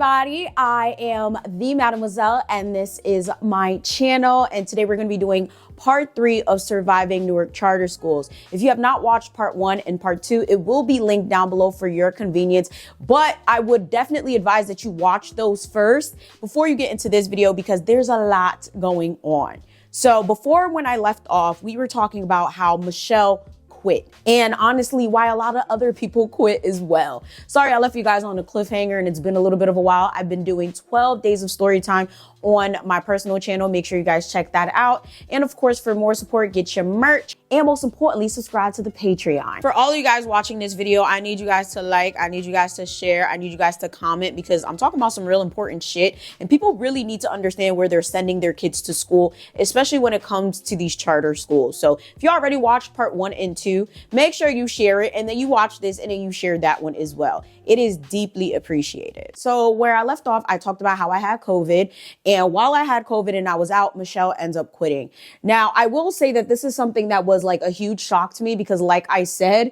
everybody. I am the Mademoiselle and this is my channel, and today we're going to be doing part 3 of surviving Newark charter schools. If you have not watched part 1 and part 2, it will be linked down below for your convenience, but I would definitely advise that you watch those first before you get into this video because there's a lot going on. So before, when I left off, we were talking about how Michelle quit, and honestly why a lot of other people quit as well. Sorry I left you guys on a cliffhanger and it's been a little bit of a while. I've been doing 12 days of story time on my personal channel. Make sure you guys check that out, and of course, for more support, get your merch, and most importantly, subscribe to the Patreon. For all of you guys watching this video, I need you guys to like, I need you guys to share, I need you guys to comment, because I'm talking about some real important shit and people really need to understand where they're sending their kids to school, especially when it comes to these charter schools. So if you already watched part 1 and 2, make sure you share it, and then you watch this and then you share that one as well. It is deeply appreciated. So where I left off, I talked about how I had COVID, and while I had COVID and I was out, Michelle ends up quitting. Now, I will say that this is something that was like a huge shock to me because, like I said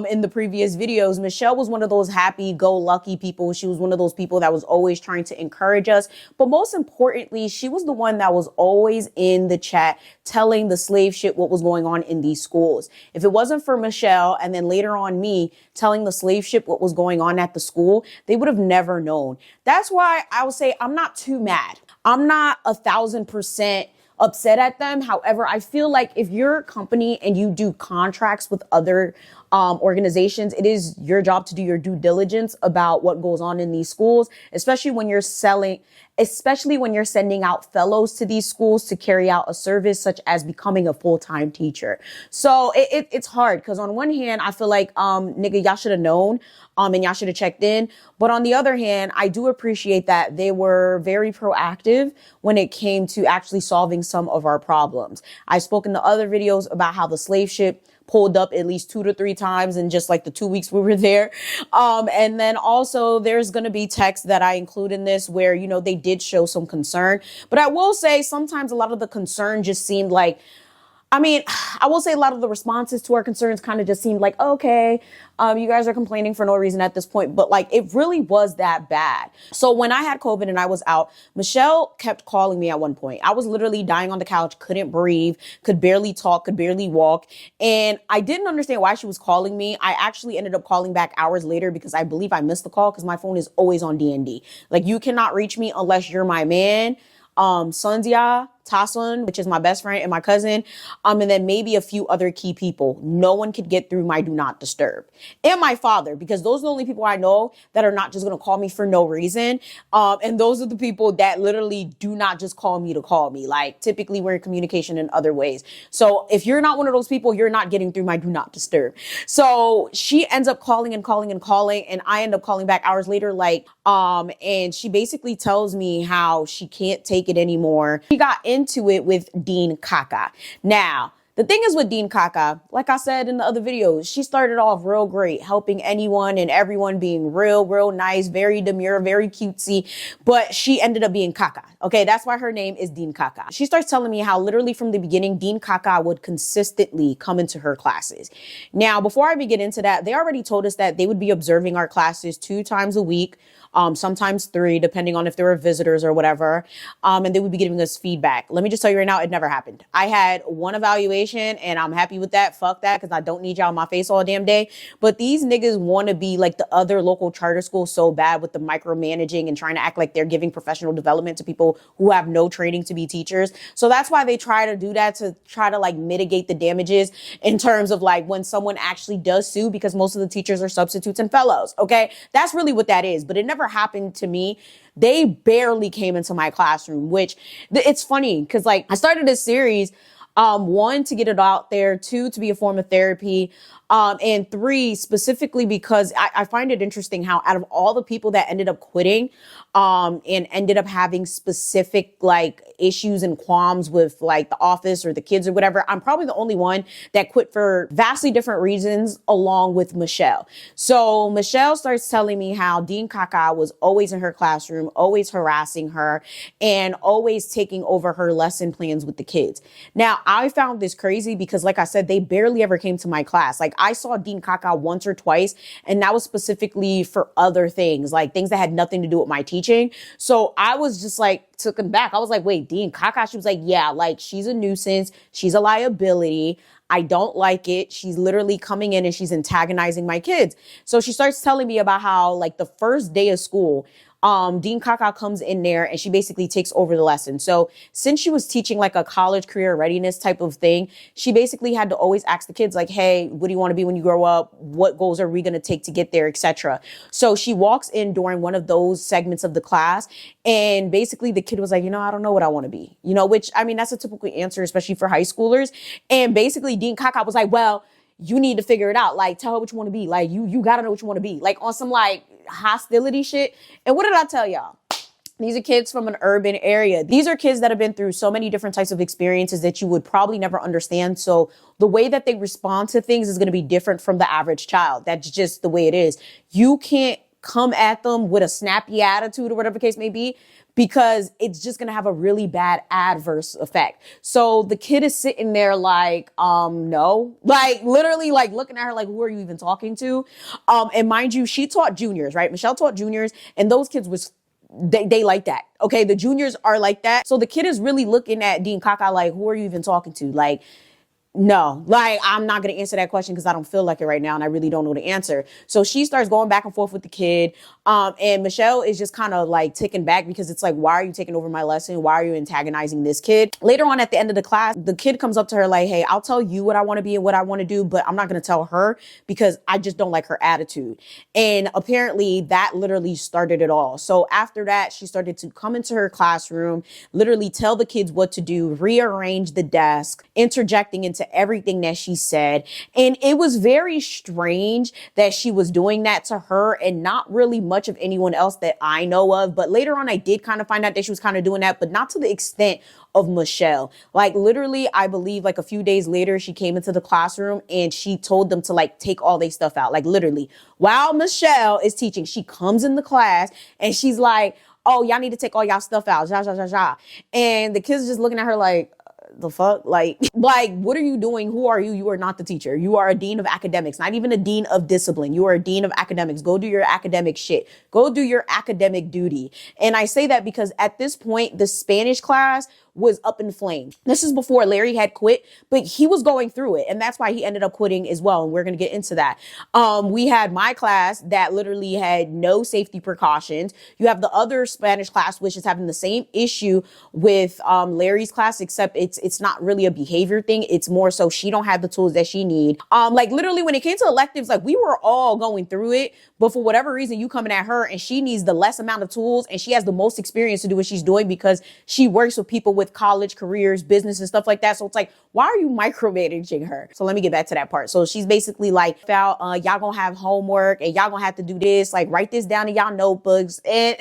in the previous videos, Michelle was one of those happy-go-lucky people. She was one of those people that was always trying to encourage us. But most importantly, she was the one that was always in the chat telling the slave ship what was going on in these schools. If it wasn't for Michelle and then later on me telling the slave ship what was going on at the school, they would have never known. That's why I would say I'm not too mad. I'm not 1,000% upset at them. However, I feel like if you're a company and you do contracts with other organizations, it is your job to do your due diligence about what goes on in these schools, especially when you're sending out fellows to these schools to carry out a service such as becoming a full-time teacher. So it's hard because on one hand, I feel like, nigga, y'all should have known, and y'all should have checked in. But on the other hand, I do appreciate that they were very proactive when it came to actually solving some of our problems. I spoke in the other videos about how the slave ship pulled up at least 2 to 3 times in just like the 2 weeks we were there. And then also there's going to be text that I include in this where, you know, they did show some concern. But I will say sometimes a lot of the concern just seemed like, I will say a lot of the responses to our concerns kind of just seemed like, okay, you guys are complaining for no reason at this point. But like, it really was that bad. So when I had COVID and I was out, Michelle kept calling me at one point. I was literally dying on the couch, couldn't breathe, could barely talk, could barely walk. And I didn't understand why she was calling me. I actually ended up calling back hours later because I believe I missed the call because my phone is always on DND. Like, you cannot reach me unless you're my man. Sunzia, Tasun, which is my best friend and my cousin, and then maybe a few other key people. No one could get through my do not disturb. And my father, because those are the only people I know that are not just going to call me for no reason. And those are the people that literally do not just call me to call me. Like, typically we're in communication in other ways. So if you're not one of those people, you're not getting through my do not disturb. So she ends up calling and calling and calling, and I end up calling back hours later, like, and she basically tells me how she can't take it anymore. She got into it with Dean Kaka. Now, the thing is with Dean Kaka, like I said in the other videos, she started off real great, helping anyone and everyone, being real nice, very demure, very cutesy, but she ended up being Kaka. Okay, that's why her name is Dean Kaka. She starts telling me how literally from the beginning, Dean Kaka would consistently come into her classes. Now, before I even get into that, they already told us that they would be observing our classes 2 times a week, sometimes 3, depending on if there were visitors or whatever. And they would be giving us feedback. Let me just tell you right now, it never happened. I had 1 evaluation and I'm happy with that. Fuck that, because I don't need y'all in my face all damn day. But these niggas want to be like the other local charter schools so bad with the micromanaging and trying to act like they're giving professional development to people who have no training to be teachers. So that's why they try to do that, to try to like mitigate the damages in terms of like when someone actually does sue, because most of the teachers are substitutes and fellows. Okay, that's really what that is. But it never happened to me. They barely came into my classroom, which it's funny because like I started this series, 1, to get it out there, 2, to be a form of therapy, and 3, specifically because I find it interesting how out of all the people that ended up quitting, and ended up having specific like issues and qualms with like the office or the kids or whatever, I'm probably the only one that quit for vastly different reasons along with Michelle. So Michelle starts telling me how Dean Kaka was always in her classroom, always harassing her and always taking over her lesson plans with the kids. Now, I found this crazy because like I said, they barely ever came to my class. Like I saw Dean Kaka once or twice, and that was specifically for other things, like things that had nothing to do with my teaching. teaching. So I was just like taken back. I was like, wait, Dean Kaka? She was like, yeah, like she's a nuisance. She's a liability. I don't like it. She's literally coming in and she's antagonizing my kids. So she starts telling me about how like the first day of school, Dean Kaka comes in there and she basically takes over the lesson. So since she was teaching like a college career readiness type of thing, she basically had to always ask the kids like, hey, what do you want to be when you grow up? What goals are we going to take to get there, etc. So she walks in during one of those segments of the class and basically the kid was like, I don't know what I want to be, which I mean, that's a typical answer, especially for high schoolers. And basically Dean Kaka was like, well, you need to figure it out. Like, tell her what you want to be. Like, you got to know what you want to be. Like, on some, like, hostility shit. And what did I tell y'all? These are kids from an urban area. These are kids that have been through so many different types of experiences that you would probably never understand. So the way that they respond to things is going to be different from the average child. That's just the way it is. You can't come at them with a snappy attitude or whatever the case may be, because it's just going to have a really bad adverse effect. So the kid is sitting there like, no, like literally like looking at her like, who are you even talking to? And mind you, she taught juniors, right? Michelle taught juniors, and those kids they like that. Okay. The juniors are like that. So the kid is really looking at Dean Kaka like, who are you even talking to? Like, no, like, I'm not going to answer that question because I don't feel like it right now. And I really don't know the answer. So she starts going back and forth with the kid. And Michelle is just kind of like taken back because it's like, why are you taking over my lesson? Why are you antagonizing this kid? Later on at the end of the class, the kid comes up to her like, hey, I'll tell you what I want to be and what I want to do, but I'm not going to tell her because I just don't like her attitude. And apparently that literally started it all. So after that, she started to come into her classroom, literally tell the kids what to do, rearrange the desk, interjecting into everything that she said. And it was very strange that she was doing that to her and not really much of anyone else that I know of. But later on, I did kind of find out that she was kind of doing that, but not to the extent of Michelle. Like literally, I believe like a few days later, she came into the classroom and she told them to like take all their stuff out. Like literally, while Michelle is teaching, she comes in the class and she's like, oh, y'all need to take all y'all stuff out. Ja, ja, ja, ja. And the kids are just looking at her like, the fuck? Like, what are you doing? Who are you? You are not the teacher. You are a dean of academics, not even a dean of discipline. You are a dean of academics. Go do your academic shit. Go do your academic duty. And I say that because at this point, the Spanish class was up in flames. This is before Larry had quit, but he was going through it. And that's why he ended up quitting as well. And we're going to get into that. We had my class that literally had no safety precautions. You have the other Spanish class, which is having the same issue with Larry's class, except it's not really a behavior thing. It's more so she don't have the tools that she need. Like literally when it came to electives, like we were all going through it, but for whatever reason, you coming at her and she needs the less amount of tools and she has the most experience to do what she's doing because she works with people with college careers, business and stuff like that. So it's like, why are you micromanaging her? So let me get back to that part. So she's basically like, y'all gonna have homework and y'all gonna have to do this, like write this down in y'all notebooks. And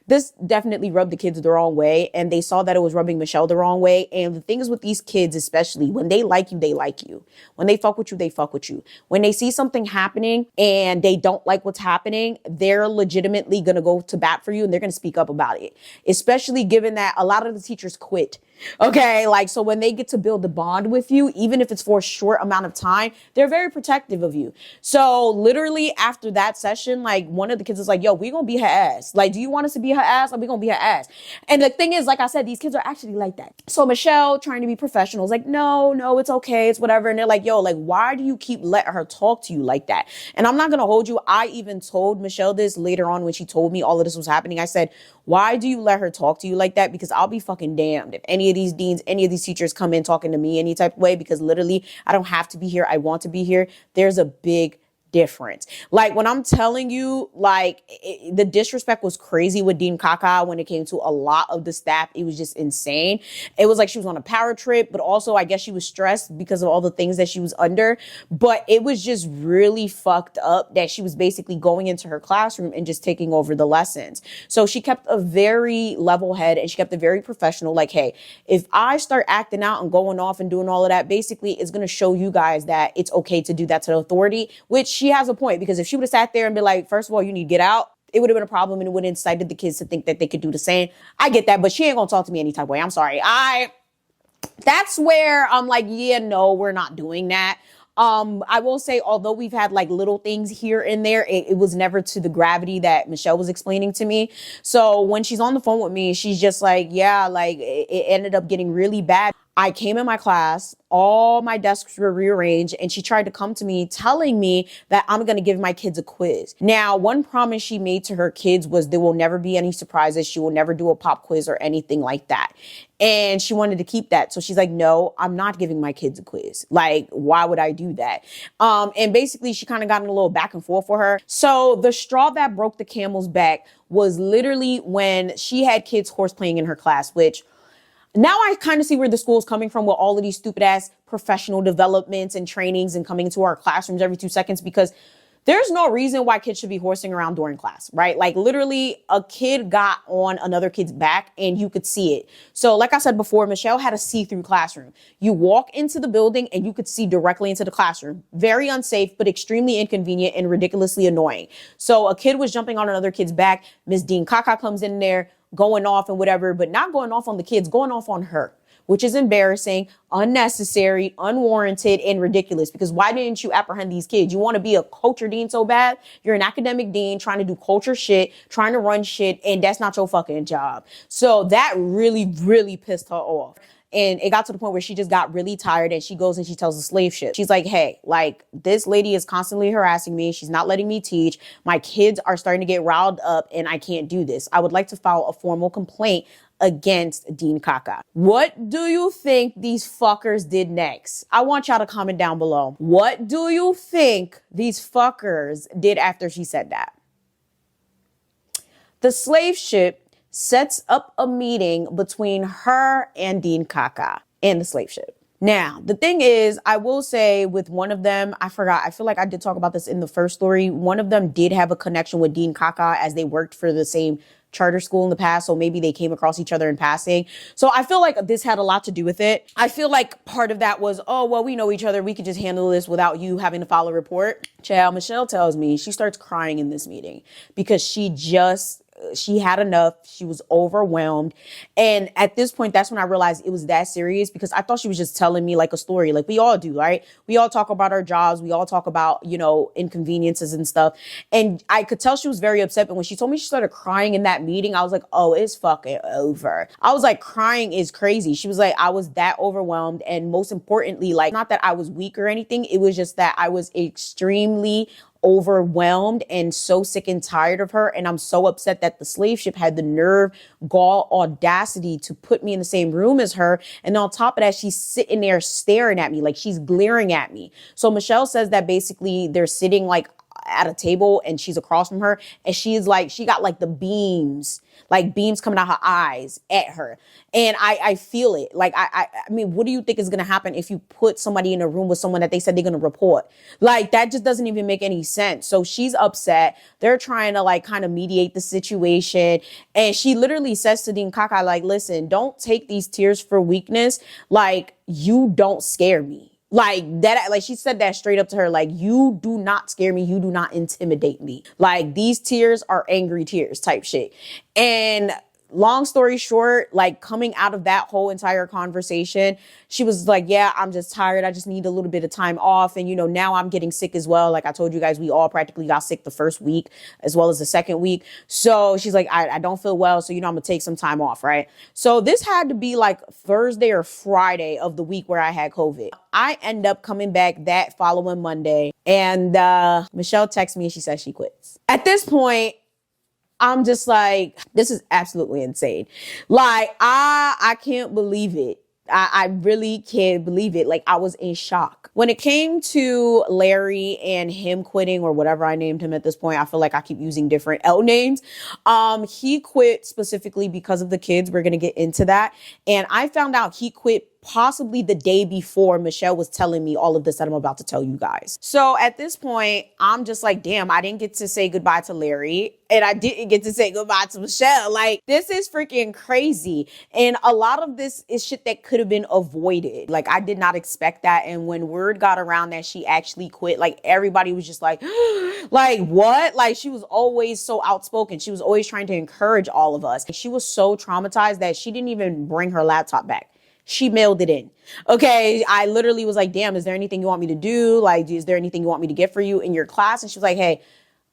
this definitely rubbed the kids the wrong way. And they saw that it was rubbing Michelle the wrong way. And the thing is with these kids, especially when they like you, they like you. When they fuck with you, they fuck with you. When they see something happening and they don't like what's happening, they're legitimately going to go to bat for you and they're going to speak up about it. Especially given that a lot of the teachers quit. Okay, like, so when they get to build a bond with you, even if it's for a short amount of time, they're very protective of you. So literally after that session, like one of the kids was like, yo, we gonna be her ass. Like, do you want us to be her ass? Like, we gonna be her ass. And the thing is, like I said, these kids are actually like that. So Michelle, trying to be professional, is like, no, it's okay. It's whatever. And they're like, yo, like, why do you keep letting her talk to you like that? And I'm not gonna hold you. I even told Michelle this later on when she told me all of this was happening. I said, why do you let her talk to you like that? Because I'll be fucking damned if any of these deans, any of these teachers come in talking to me any type of way, because literally I don't have to be here. I want to be here. There's a big difference. Like when I'm telling you, like the disrespect was crazy with Dean Kaka when it came to a lot of the staff. It was just insane. It was like she was on a power trip, but also I guess she was stressed because of all the things that she was under. But it was just really fucked up that she was basically going into her classroom and just taking over the lessons. So she kept a very level head and she kept it very professional. Like, hey, if I start acting out and going off and doing all of that, basically it's going to show you guys that it's okay to do that to the authority, which she has a point, because if she would have sat there and been like, first of all, you need to get out, it would have been a problem and it would have incited the kids to think that they could do the same. I get that, but she ain't gonna talk to me any type of way. I'm sorry. That's where I'm like, yeah, no, we're not doing that. I will say, although we've had like little things here and there, it was never to the gravity that Michelle was explaining to me. So when she's on the phone with me, she's just like, yeah, like it ended up getting really bad. I came in my class, all my desks were rearranged, and she tried to come to me telling me that I'm going to give my kids a quiz. Now, one promise she made to her kids was there will never be any surprises. She will never do a pop quiz or anything like that. And she wanted to keep that. So she's like, no, I'm not giving my kids a quiz. Like, why would I do that? And basically she kind of got in a little back and forth for her. So the straw that broke the camel's back was literally when she had kids horse playing in her class, which now I kind of see where the school's coming from with all of these stupid ass professional developments and trainings and coming into our classrooms every 2 seconds, because there's no reason why kids should be horsing around during class, right? Like literally a kid got on another kid's back and you could see it. So like I said before, Michelle had a see-through classroom. You walk into the building and you could see directly into the classroom. Very unsafe, but extremely inconvenient and ridiculously annoying. So a kid was jumping on another kid's back. Miss Dean Kaka comes in there going off and whatever, but not going off on the kids, going off on her, which is embarrassing, unnecessary, unwarranted, and ridiculous. Because why didn't you apprehend these kids? You want to be a culture dean so bad? You're an academic dean trying to do culture shit, trying to run shit, and that's not your fucking job. So that really, really pissed her off. And it got to the point where she just got really tired and she goes and she tells the slave ship. She's like, hey, like this lady is constantly harassing me. She's not letting me teach. My kids are starting to get riled up and I can't do this. I would like to file a formal complaint against Dean Kaka. What do you think these fuckers did next? I want y'all to comment down below. What do you think these fuckers did after she said that? The slave ship sets up a meeting between her and Dean Kaka and the slave ship. Now, the thing is, I will say with one of them, I forgot, I feel like I did talk about this in the first story. One of them did have a connection with Dean Kaka as they worked for the same charter school in the past. So maybe they came across each other in passing. So I feel like this had a lot to do with it. I feel like part of that was, oh, well, we know each other. We could just handle this without you having to file a report. Child, Michelle tells me she starts crying in this meeting because she had enough. She was overwhelmed. And at this point, that's when I realized it was that serious, because I thought she was just telling me like a story, like we all do, right? We all talk about our jobs. We all talk about, you know, inconveniences and stuff. And I could tell she was very upset. But when she told me she started crying in that meeting, I was like, oh, it's fucking over. I was like, crying is crazy. She was like, I was that overwhelmed. And most importantly, like, not that I was weak or anything. It was just that I was extremely overwhelmed and so sick and tired of her. And I'm so upset that the slave ship had the nerve, gall, audacity to put me in the same room as her. And on top of that, she's sitting there staring at me, like she's glaring at me. So Michelle says that basically they're sitting like at a table and she's across from her. And she's like, she got like the beams coming out her eyes at her. And I feel it. Like, I mean, what do you think is going to happen if you put somebody in a room with someone that they said they're going to report? Like, that just doesn't even make any sense. So she's upset. They're trying to like kind of mediate the situation. And she literally says to Dean Kaka, like, listen, don't take these tears for weakness. Like, you don't scare me. Like that, like she said that straight up to her, like, you do not scare me. You do not intimidate me. Like, these tears are angry tears type shit. And long story short, like coming out of that whole entire conversation, she was like, yeah, I'm just tired. I just need a little bit of time off. And, you know, now I'm getting sick as well. Like I told you guys, we all practically got sick the first week as well as the second week. So she's like, I don't feel well. So, you know, I'm gonna take some time off. Right. So this had to be like Thursday or Friday of the week where I had COVID. I end up coming back that following Monday, and Michelle texts me and she says she quits. At this point, I'm just like, this is absolutely insane. Like, I can't believe it. I really can't believe it. Like, I was in shock. When it came to Larry and him quitting, or whatever I named him at this point, I feel like I keep using different L names. He quit specifically because of the kids. We're going to get into that. And I found out he quit possibly the day before Michelle was telling me all of this that I'm about to tell you guys. So at this point, I'm just like, damn, I didn't get to say goodbye to Larry and I didn't get to say goodbye to Michelle. Like, this is freaking crazy. And a lot of this is shit that could have been avoided. Like, I did not expect that. And when word got around that she actually quit, like, everybody was just like, like, what? Like, she was always so outspoken. She was always trying to encourage all of us. She was so traumatized that she didn't even bring her laptop back. She mailed it in. Okay. I literally was like, damn, is there anything you want me to do? Like, is there anything you want me to get for you in your class? And she was like, hey,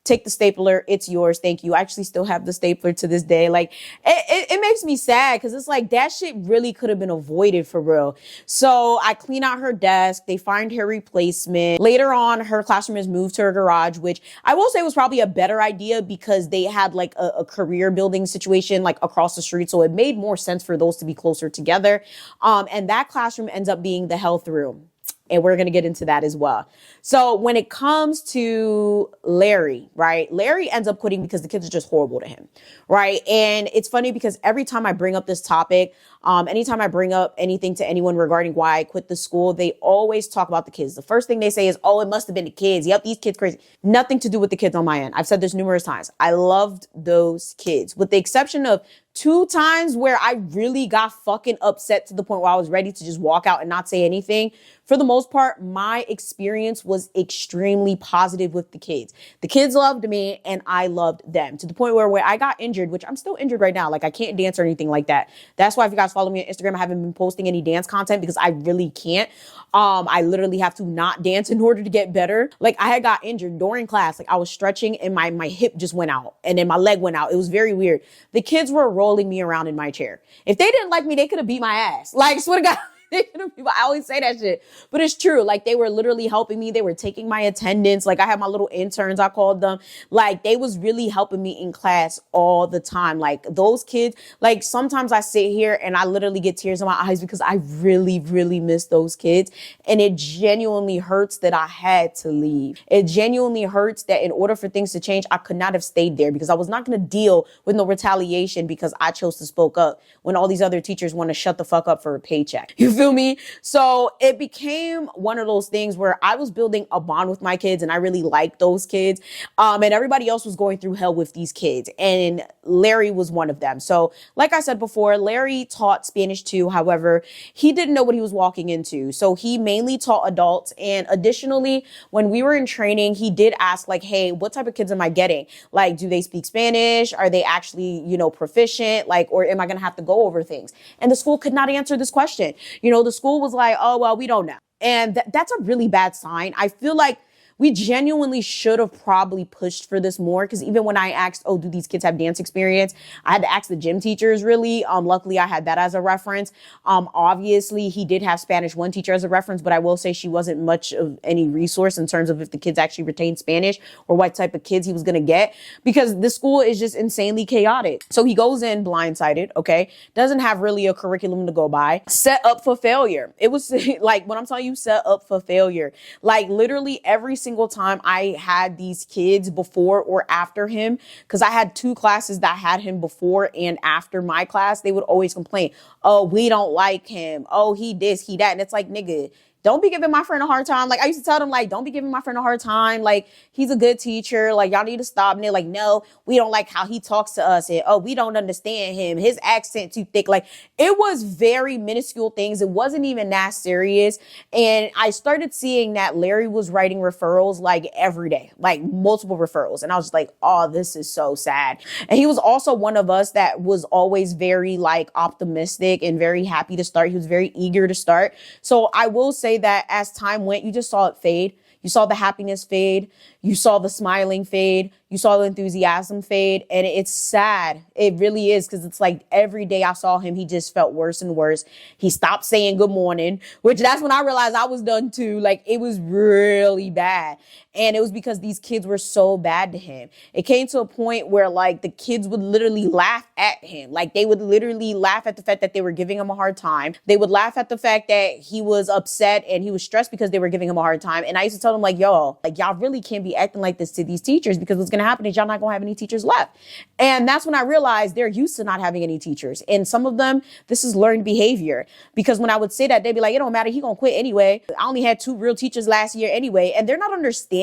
take the stapler. It's yours. Thank you. I actually still have the stapler to this day. Like it makes me sad because it's like that shit really could have been avoided for real. So I clean out her desk. They find her replacement. Later on, her classroom is moved to her garage, which I will say was probably a better idea because they had like a career building situation like across the street. So it made more sense for those to be closer together. And that classroom ends up being the health room. And we're going to get into that as well. So when it comes to Larry, right? Larry ends up quitting because the kids are just horrible to him, right? And it's funny because every time I bring up this topic, anytime I bring up anything to anyone regarding why I quit the school, they always talk about the kids. The first thing they say is, oh, it must have been the kids. Yep, these kids crazy. Nothing to do with the kids on my end. I've said this numerous times. I loved those kids with the exception of 2 times where I really got fucking upset to the point where I was ready to just walk out and not say anything. For the most part, my experience was extremely positive with the kids. The kids loved me and I loved them to the point where I got injured, which I'm still injured right now. Like I can't dance or anything like that. That's why if you guys follow me on Instagram, I haven't been posting any dance content because I really can't. I literally have to not dance in order to get better. Like I had got injured during class. Like I was stretching and my hip just went out and then my leg went out. It was very weird. The kids were rolling me around in my chair. If they didn't like me, they could have beat my ass. Like swear to God. I always say that shit, but it's true. Like they were literally helping me. They were taking my attendance. Like I had my little interns, I called them. Like they was really helping me in class all the time. Like those kids, like sometimes I sit here and I literally get tears in my eyes because I really, really miss those kids. And it genuinely hurts that I had to leave. It genuinely hurts that in order for things to change, I could not have stayed there because I was not going to deal with no retaliation because I chose to spoke up when all these other teachers want to shut the fuck up for a paycheck. You feel me? So it became one of those things where I was building a bond with my kids and I really liked those kids. And everybody else was going through hell with these kids. And Larry was one of them. So like I said before, Larry taught Spanish too. However, he didn't know what he was walking into. So he mainly taught adults. And additionally, when we were in training, he did ask like, hey, what type of kids am I getting? Like, do they speak Spanish? Are they actually, proficient? Like, or am I going to have to go over things? And the school could not answer this question. The school was like, oh, well, we don't know. And that's a really bad sign. I feel like we genuinely should have probably pushed for this more because even when I asked, oh, do these kids have dance experience? I had to ask the gym teachers really. Luckily, I had that as a reference. Obviously, he did have Spanish 1 teacher as a reference, but I will say she wasn't much of any resource in terms of if the kids actually retained Spanish or what type of kids he was going to get because the school is just insanely chaotic. So he goes in blindsided, okay? Doesn't have really a curriculum to go by. Set up for failure. It was like, when I'm telling you set up for failure, like literally every single time I had these kids before or after him, because I had 2 classes that had him before and after my class, they would always complain, oh, we don't like him. Oh, he this, he that. And it's like, nigga, don't be giving my friend a hard time. Like I used to tell them, like, don't be giving my friend a hard time. Like he's a good teacher. Like y'all need to stop. And they're like, no, we don't like how he talks to us. And, oh, we don't understand him. His accent too thick. Like it was very minuscule things. It wasn't even that serious. And I started seeing that Larry was writing referrals like every day, like multiple referrals. And I was just like, oh, this is so sad. And he was also one of us that was always very like optimistic and very happy to start. He was very eager to start. So I will say that as time went, you just saw it fade. You saw the happiness fade. You saw the smiling fade. You saw the enthusiasm fade. And it's sad. It really is. Because it's like every day I saw him, he just felt worse and worse. He stopped saying good morning, which that's when I realized I was done too. Like it was really bad. And it was because these kids were so bad to him. It came to a point where like the kids would literally laugh at him. Like they would literally laugh at the fact that they were giving him a hard time. They would laugh at the fact that he was upset and he was stressed because they were giving him a hard time. And I used to tell them like, yo, like y'all really can't be acting like this to these teachers because what's going to happen is y'all not going to have any teachers left. And that's when I realized they're used to not having any teachers. And some of them, this is learned behavior because when I would say that, they'd be like, it don't matter. He going to quit anyway. I only had 2 real teachers last year anyway. And they're not understanding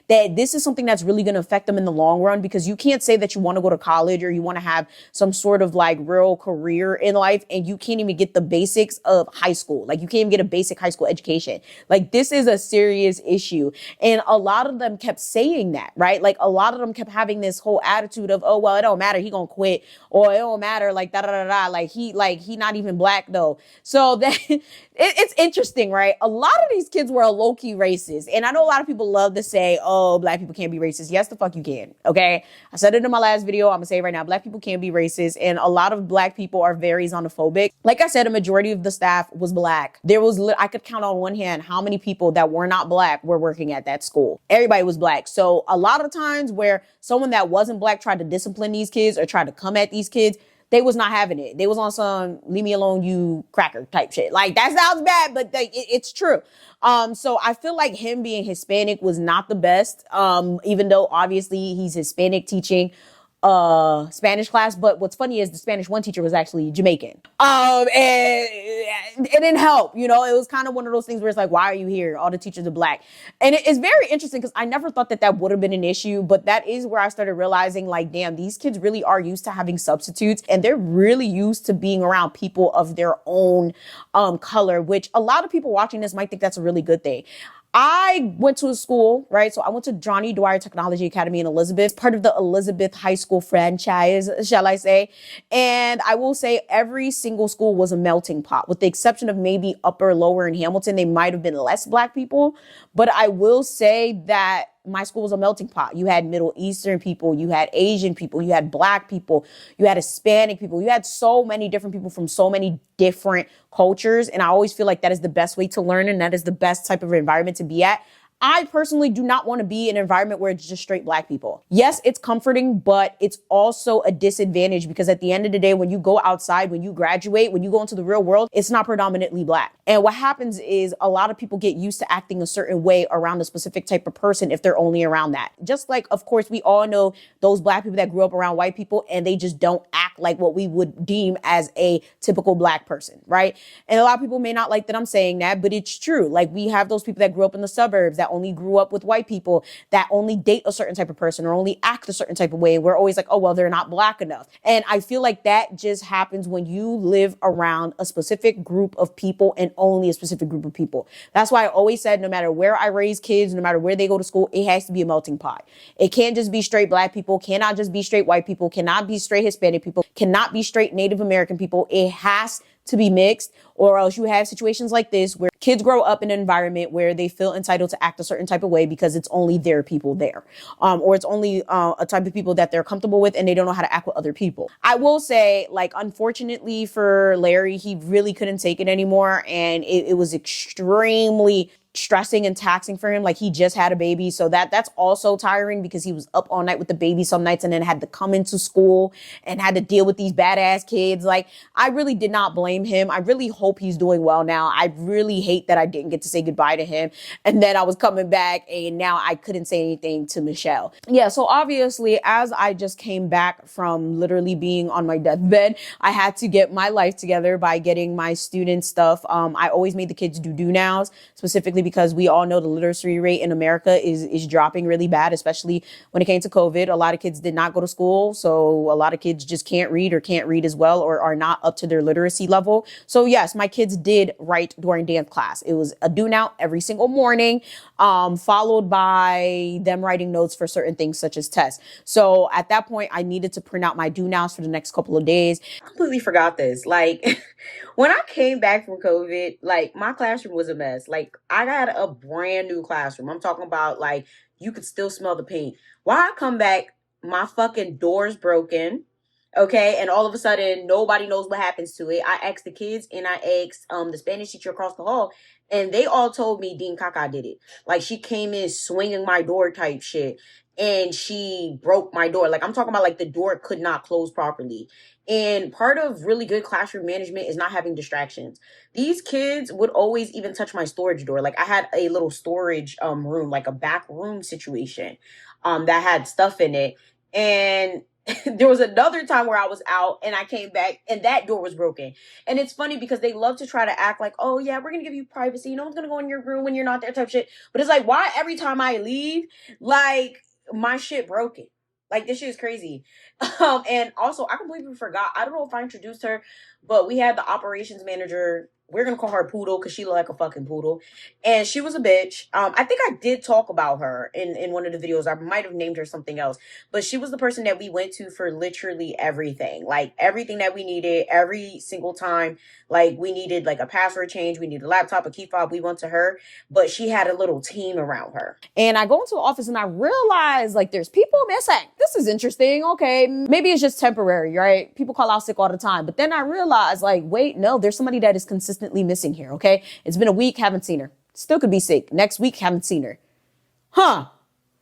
that this is something that's really going to affect them in the long run because you can't say that you want to go to college or you want to have some sort of like real career in life and you can't even get the basics of high school. Like you can't even get a basic high school education. Like this is a serious issue. And a lot of them kept saying that, right? Like a lot lot of them kept having this whole attitude of, oh, well, it don't matter, he gonna quit, or it don't matter, like da da da da, like he not even black though. So that it's interesting, right? A lot of these kids were low-key racist, and I know a lot of people love to say, oh, black people can't be racist. Yes, the fuck you can. Okay, I said it in my last video, I'm gonna say it right now, black people can be racist, and a lot of black people are very xenophobic. Like I said, a majority of the staff was black. There was, I could count on one hand how many people that were not black were working at that school. Everybody was black. So a lot of times where someone that wasn't black tried to discipline these kids or tried to come at these kids, they was not having it. They was on some leave me alone, you cracker type shit. Like, that sounds bad, but like, it's true. So I feel like him being Hispanic was not the best. Even though obviously he's Hispanic teaching Spanish class, but what's funny is the Spanish 1 teacher was actually Jamaican. And it didn't help, you know. It was kind of one of those things where it's like, why are you here? All the teachers are black. And it's very interesting because I never thought that would have been an issue, but that is where I started realizing, like, damn, these kids really are used to having substitutes, and they're really used to being around people of their own color, which a lot of people watching this might think that's a really good thing. I went to a school, right? So I went to Johnny Dwyer Technology Academy in Elizabeth, part of the Elizabeth High School franchise, shall I say. And I will say every single school was a melting pot, with the exception of maybe upper, lower in Hamilton. They might have been less black people, but I will say that my school was a melting pot. You had Middle Eastern people, you had Asian people, you had black people, you had Hispanic people, you had so many different people from so many different cultures. And I always feel like that is the best way to learn, and that is the best type of environment to be at. I personally do not want to be in an environment where it's just straight black people. Yes, it's comforting, but it's also a disadvantage because at the end of the day, when you go outside, when you graduate, when you go into the real world, it's not predominantly black. And what happens is a lot of people get used to acting a certain way around a specific type of person if they're only around that. Just like, of course, we all know those black people that grew up around white people and they just don't act like what we would deem as a typical black person, right? And a lot of people may not like that I'm saying that, but it's true. Like, we have those people that grew up in the suburbs that only grew up with white people, that only date a certain type of person or only act a certain type of way. We're always like, oh, well, they're not black enough. And I feel like that just happens when you live around a specific group of people and only a specific group of people. That's why I always said, no matter where I raise kids, no matter where they go to school, it has to be a melting pot. It can't just be straight black people, cannot just be straight white people, cannot be straight Hispanic people, cannot be straight Native American people. It has to be mixed, or else you have situations like this where kids grow up in an environment where they feel entitled to act a certain type of way because it's only their people there, or it's only a type of people that they're comfortable with and they don't know how to act with other people. I will say, like, unfortunately for Larry, he really couldn't take it anymore, and it was extremely stressing and taxing for him. Like, he just had a baby, so that's also tiring because he was up all night with the baby some nights and then had to come into school and had to deal with these badass kids. Like, I really did not blame him. I really hope he's doing well now. I really hate that I didn't get to say goodbye to him, and then I was coming back and now I couldn't say anything to Michelle. Yeah, so obviously, as I just came back from literally being on my deathbed, I had to get my life together by getting my student stuff. I always made the kids do nows, specifically because we all know the literacy rate in America is dropping really bad, especially when it came to COVID. A lot of kids did not go to school, so a lot of kids just can't read or can't read as well or are not up to their literacy level. So yes, my kids did write during dance class. It was a do now every single morning, followed by them writing notes for certain things such as tests. So at that point, I needed to print out my do nows for the next couple of days. I completely forgot this. Like, when I came back from COVID, like, my classroom was a mess. Like, I got a brand new classroom. I'm talking about, like, you could still smell the paint. While I come back, my fucking door's broken. Okay, and all of a sudden, nobody knows what happens to it. I asked the kids and I asked the Spanish teacher across the hall, and they all told me Dean Kaka did it. Like, she came in swinging my door type shit, and she broke my door. Like, I'm talking about, like, the door could not close properly. And part of really good classroom management is not having distractions. These kids would always even touch my storage door. Like, I had a little storage room, like a back room situation that had stuff in it. And there was another time where I was out and I came back and that door was broken. And it's funny because they love to try to act like, oh yeah, we're going to give you privacy. No one's going to go in your room when you're not there type shit. But it's like, why every time I leave, like, my shit broken? Like, this shit is crazy. And also, I completely forgot. I don't know if I introduced her, but we had the operations manager we're gonna call her Poodle because she looked like a fucking poodle, and she was a bitch. I think I did talk about her in one of the videos. I might have named her something else, but she was the person that we went to for literally everything, like everything that we needed every single time. Like we needed like a password change, we needed a laptop, a key fob. We went to her, but she had a little team around her. And I go into the office and I realize like there's people missing. This is interesting. Okay, maybe it's just temporary, right? People call out sick all the time, but then I realize like, wait, no, there's somebody that is consistently missing here. Okay, it's been a week, haven't seen her. Still could be sick. Next week, haven't seen her. Huh?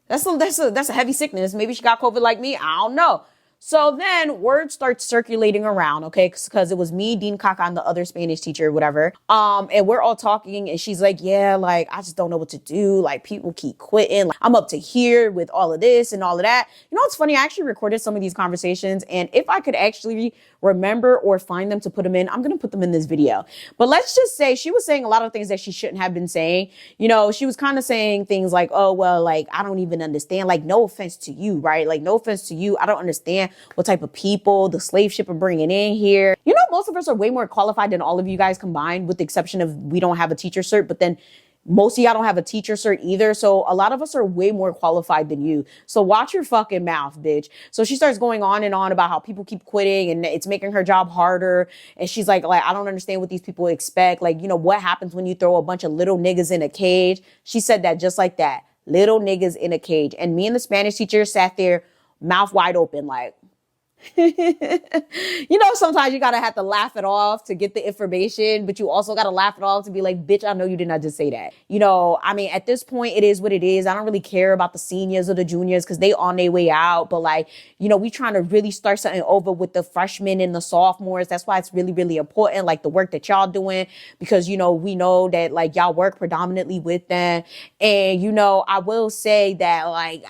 That's a heavy sickness. Maybe she got COVID like me. I don't know. So then word starts circulating around, okay, because it was me, Dean Kaka, and the other Spanish teacher, whatever. And we're all talking, and she's like, yeah, like, I just don't know what to do. Like, people keep quitting. Like, I'm up to here with all of this and all of that. You know what's funny? I actually recorded some of these conversations, and if I could actually remember or find them to put them in, I'm going to put them in this video. But let's just say she was saying a lot of things that she shouldn't have been saying. You know, she was kind of saying things like, oh, well, like, I don't even understand. Like, no offense to you, right? Like, no offense to you. I don't understand what type of people the slave ship are bringing in here. You know, most of us are way more qualified than all of you guys combined, with the exception of we don't have a teacher cert, but then most of y'all don't have a teacher cert either. So a lot of us are way more qualified than you. So watch your fucking mouth, bitch. So she starts going on and on about how people keep quitting and it's making her job harder. And she's like, I don't understand what these people expect. Like, you know, what happens when you throw a bunch of little niggas in a cage? She said that just like that. Little niggas in a cage. And me and the Spanish teacher sat there mouth wide open like, you know, sometimes you gotta have to laugh it off to get the information, but you also gotta laugh it off to be like, bitch, I know you did not just say that. You know, I mean, at this point, it is what it is. I don't really care about the seniors or the juniors because they on their way out. But like, you know, we trying to really start something over with the freshmen and the sophomores. That's why it's really, really important, like the work that y'all doing, because, you know, we know that like y'all work predominantly with them. And, you know, I will say that like,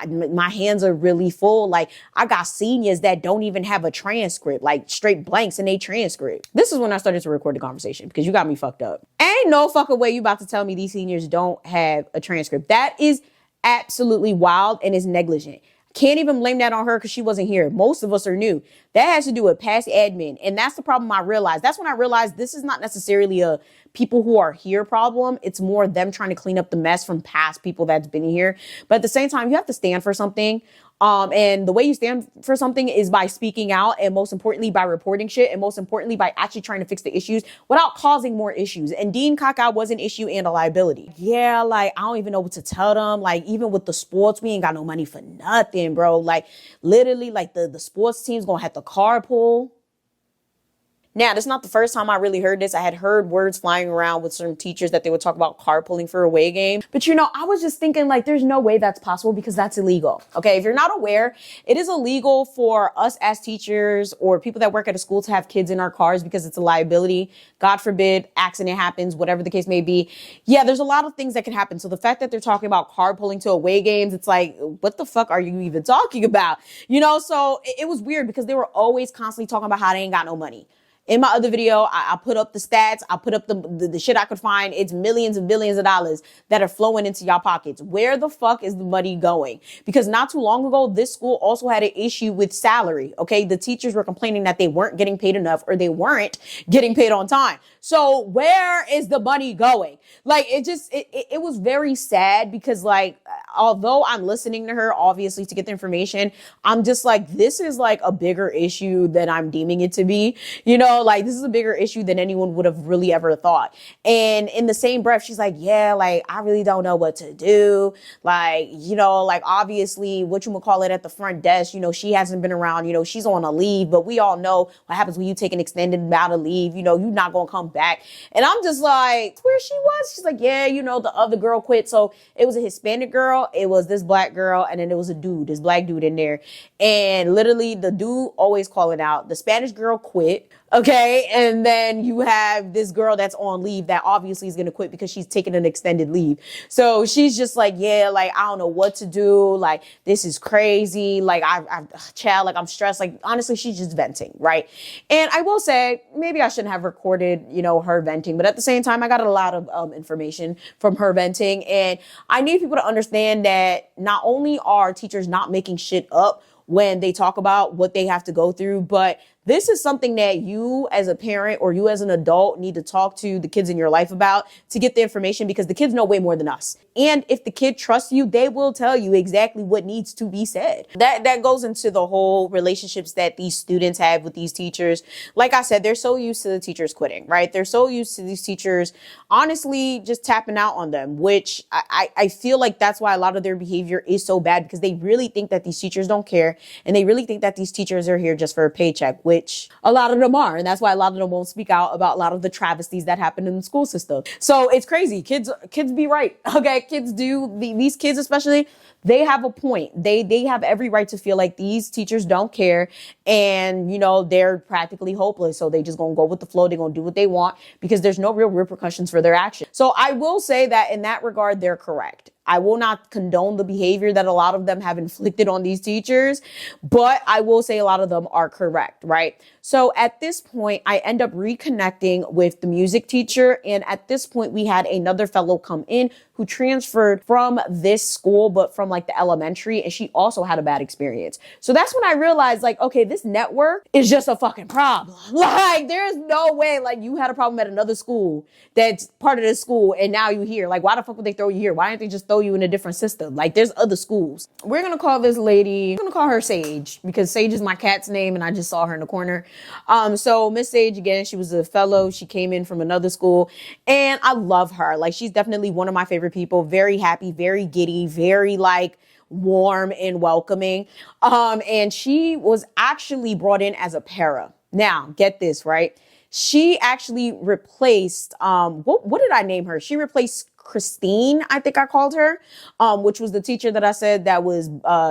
my hands are really full. Like I got seniors that don't even have a transcript, like straight blanks in a transcript. This is when I started to record the conversation because you got me fucked up. Ain't no fucking way you about to tell me these seniors don't have a transcript. That is absolutely wild and is negligent. Can't even blame that on her because she wasn't here. Most of us are new. That has to do with past admin. And that's the problem I realized. That's when I realized this is not necessarily a people who are here problem. It's more them trying to clean up the mess from past people that's been here. But at the same time, you have to stand for something. And the way you stand for something is by speaking out, and most importantly by reporting shit, and most importantly by actually trying to fix the issues without causing more issues. And Dean Kaka was an issue and a liability. Yeah, like I don't even know what to tell them. Like even with the sports, we ain't got no money for nothing, bro. Like literally, like the sports team's gonna have to carpool. Now, this is not the first time I really heard this. I had heard words flying around with certain teachers that they would talk about carpooling for away game. But, you know, I was just thinking like there's no way that's possible because that's illegal. OK, if you're not aware, it is illegal for us as teachers or people that work at a school to have kids in our cars because it's a liability. God forbid, accident happens, whatever the case may be. Yeah, there's a lot of things that can happen. So the fact that they're talking about carpooling to away games, it's like, what the fuck are you even talking about? You know, so it was weird because they were always constantly talking about how they ain't got no money. In my other video, I put up the stats. I put up the shit I could find. It's millions and billions of dollars that are flowing into y'all pockets. Where the fuck is the money going? Because not too long ago, this school also had an issue with salary. Okay. The teachers were complaining that they weren't getting paid enough or they weren't getting paid on time. So where is the money going? Like it was very sad because like, although I'm listening to her, obviously to get the information, I'm just like, this is like a bigger issue than I'm deeming it to be, you know? Like this is a bigger issue than anyone would have really ever thought. And in the same breath, she's like, yeah, like I really don't know what to do. Like, you know, like obviously whatchamacallit at the front desk, you know, she hasn't been around, you know, she's on a leave, but we all know what happens when you take an extended amount of leave, you know, you're not going to come back. And I'm just like, where she was? She's like, yeah, you know, the other girl quit. So it was a Hispanic girl. It was this black girl. And then it was a dude, this black dude in there. And literally the dude always calling out the Spanish girl quit. Okay. And then you have this girl that's on leave that obviously is going to quit because she's taking an extended leave. So she's just like, yeah, like, I don't know what to do. Like, this is crazy. Like, child, like, I'm stressed. Like, honestly, she's just venting. Right. And I will say, maybe I shouldn't have recorded, you know, her venting, but at the same time, I got a lot of information from her venting. And I need people to understand that not only are teachers not making shit up when they talk about what they have to go through, but This is something that you as a parent or you as an adult need to talk to the kids in your life about to get the information, because the kids know way more than us. And if the kid trusts you, they will tell you exactly what needs to be said. That goes into the whole relationships that these students have with these teachers. Like I said, they're so used to the teachers quitting, right? They're so used to these teachers honestly just tapping out on them, which I feel like that's why a lot of their behavior is so bad, because they really think that these teachers don't care, and they really think that these teachers are here just for a paycheck, which a lot of them are. And that's why a lot of them won't speak out about a lot of the travesties that happen in the school system. So it's crazy. Kids be right. Okay. Kids do. These kids especially, they have a point. They have every right to feel like these teachers don't care, and, you know, they're practically hopeless. So they just gonna go with the flow. They're gonna do what they want because there's no real repercussions for their actions. So I will say that in that regard, they're correct. I will not condone the behavior that a lot of them have inflicted on these teachers, but I will say a lot of them are correct, right? So at this point, I end up reconnecting with the music teacher. And at this point, we had another fellow come in who transferred from this school, but from like the elementary. And she also had a bad experience. So that's when I realized, like, okay, this network is just a fucking problem. Like, there's no way, like, you had a problem at another school that's part of this school, and now you here. Like, why the fuck would they throw you here? Why didn't they just throw you in a different system? Like, there's other schools. We're going to call this lady, I'm going to call her Sage, because Sage is my cat's name and I just saw her in the corner. So Miss Sage, again, she was a fellow. She came in from another school, and I love her. Like, she's definitely one of my favorite people. Very happy, very giddy, very like warm and welcoming. And she was actually brought in as a para. Now, get this, right? She actually replaced, what did I name her? She replaced Christine, I think I called her, which was the teacher that I said that was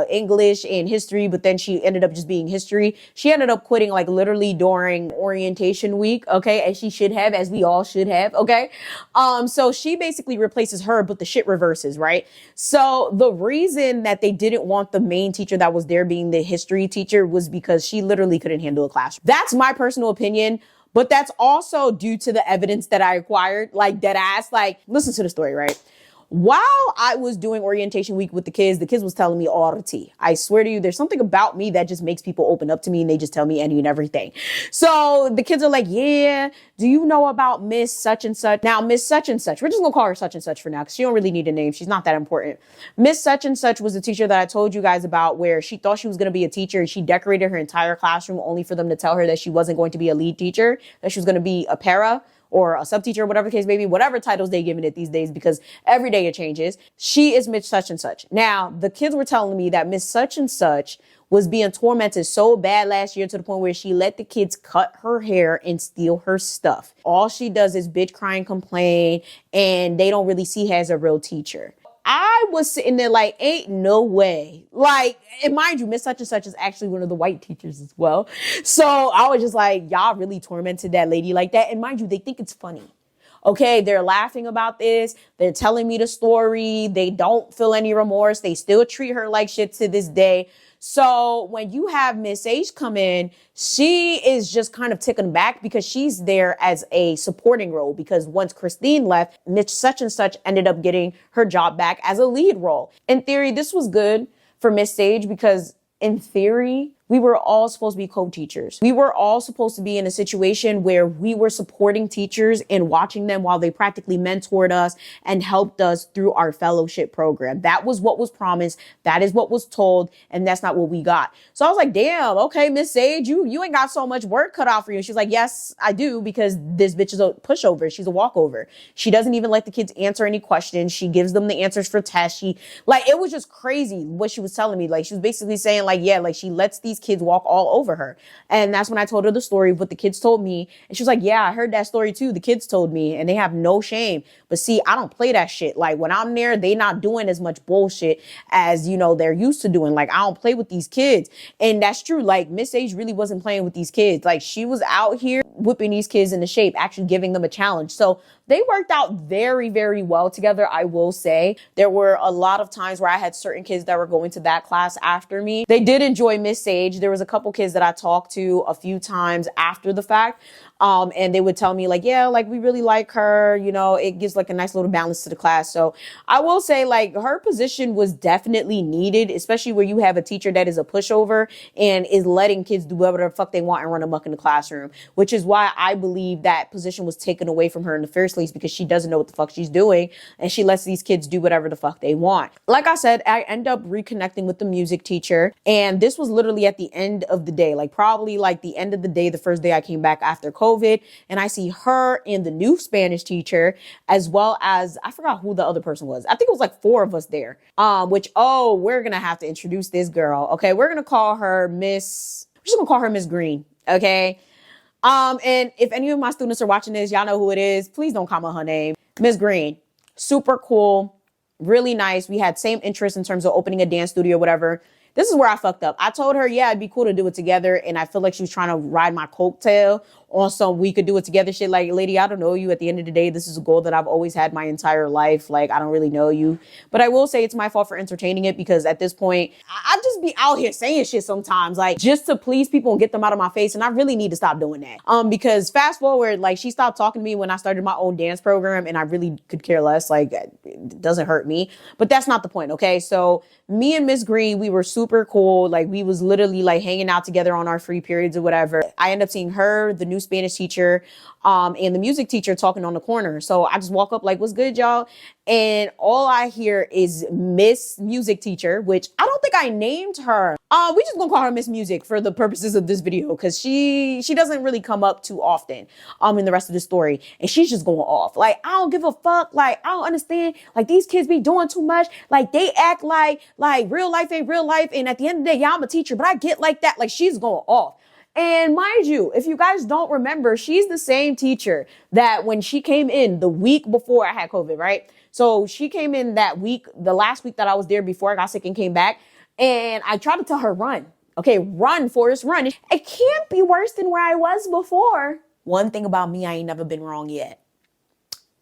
English and history, but then she ended up just being history. She ended up quitting like literally during orientation week, okay, as she should have, as we all should have, okay? So she basically replaces her, but the shit reverses, right? So the reason that they didn't want the main teacher that was there being the history teacher was because she literally couldn't handle a classroom. That's my personal opinion. But that's also due to the evidence that I acquired, like dead ass, like listen to the story, right? While I was doing orientation week with the kids was telling me all the tea. I swear to you, there's something about me that just makes people open up to me, and they just tell me any and everything. So the kids are like, yeah, do you know about Miss such and such? Now, Miss such and such, we're just gonna call her such and such for now, because she don't really need a name. She's not that important. Miss such and such was the teacher that I told you guys about, where she thought she was gonna be a teacher, and she decorated her entire classroom only for them to tell her that she wasn't going to be a lead teacher, that she was gonna be a para or a sub teacher, or whatever the case may be, whatever titles they given it these days, because every day it changes. She is Miss such and such. Now, the kids were telling me that Miss such and such was being tormented so bad last year to the point where she let the kids cut her hair and steal her stuff. All she does is bitch, cry, and complain, and they don't really see her as a real teacher. I was sitting there like, ain't no way. Like, and mind you, Miss such and such is actually one of the white teachers as well. So I was just like, y'all really tormented that lady like that. And mind you, they think it's funny. Okay, they're laughing about this. They're telling me the story. They don't feel any remorse. They still treat her like shit to this day. So when you have Miss H come in, she is just kind of taken back because she's there as a supporting role, because once Christine left, Miss such and such ended up getting her job back as a lead role. In theory, this was good for Miss Sage because in theory, we were all supposed to be co-teachers. We were all supposed to be in a situation where we were supporting teachers and watching them while they practically mentored us and helped us through our fellowship program. That was what was promised. That is what was told. And that's not what we got. So I was like, damn, okay, Miss Sage, you ain't got so much work cut out for you. She's like, yes, I do, because this bitch is a pushover. She's a walkover. She doesn't even let the kids answer any questions. She gives them the answers for tests. It was just crazy what she was telling me. Like, she was basically saying like, yeah, like she lets these kids walk all over her. And that's when I told her the story of what the kids told me. And she was like, yeah, I heard that story too. The kids told me, and they have no shame. But see, I don't play that shit. Like, when I'm there, they not doing as much bullshit as, they're used to doing. Like, I don't play with these kids. And that's true. Like, Miss Age really wasn't playing with these kids. Like, she was out here whipping these kids into shape, actually giving them a challenge. So They worked out very, very well together, I will say. There were a lot of times where I had certain kids that were going to that class after me. They did enjoy Miss Sage. There was a couple kids that I talked to a few times after the fact. And they would tell me like, yeah, like we really like her, you know, it gives like a nice little balance to the class. So I will say like her position was definitely needed, especially where you have a teacher that is a pushover and is letting kids do whatever the fuck they want and run amok in the classroom, which is why I believe that position was taken away from her in the first place, because she doesn't know what the fuck she's doing and she lets these kids do whatever the fuck they want. Like I said, I end up reconnecting with the music teacher, and this was literally at the end of the day, like probably like the end of the day, the first day I came back after COVID, and I see her and the new Spanish teacher, as well as, I forgot who the other person was. I think it was like 4 of us there, we're going to have to introduce this girl. Okay. We're going to call her we're just going to call her Miss Green. Okay. And if any of my students are watching this, y'all know who it is. Please don't comment her name. Miss Green, super cool, really nice. We had same interests in terms of opening a dance studio, whatever. This is where I fucked up. I told her, yeah, it'd be cool to do it together. And I feel like she was trying to ride my coattail on some we could do it together shit. Like, lady, I don't know you. At the end of the day, this is a goal that I've always had my entire life. Like, I don't really know you. But I will say it's my fault for entertaining it, because at this point, I just be out here saying shit sometimes, like just to please people and get them out of my face. And I really need to stop doing that. Because fast forward, like she stopped talking to me when I started my own dance program, and I really could care less. Like, it doesn't hurt me, but that's not the point. Okay. So me and Miss Green, we were super cool. Like, we was literally like hanging out together on our free periods or whatever. I end up seeing her, the new Spanish teacher, and the music teacher talking on the corner. So I just walk up like, what's good, y'all? And all I hear is Miss Music Teacher, which I don't think I named her. We just gonna call her Miss Music for the purposes of this video, because she doesn't really come up too often in the rest of the story. And she's just going off. Like, I don't give a fuck. Like, I don't understand. Like, these kids be doing too much. Like, they act like real life ain't real life. And at the end of the day, yeah, I'm a teacher, but I get like that. Like, she's going off. And mind you, if you guys don't remember, she's the same teacher that when she came in the week before I had COVID, right? So she came in that week, the last week that I was there before I got sick and came back. And I tried to tell her, run. Okay, run, Forrest, run. It can't be worse than where I was before. One thing about me, I ain't never been wrong yet.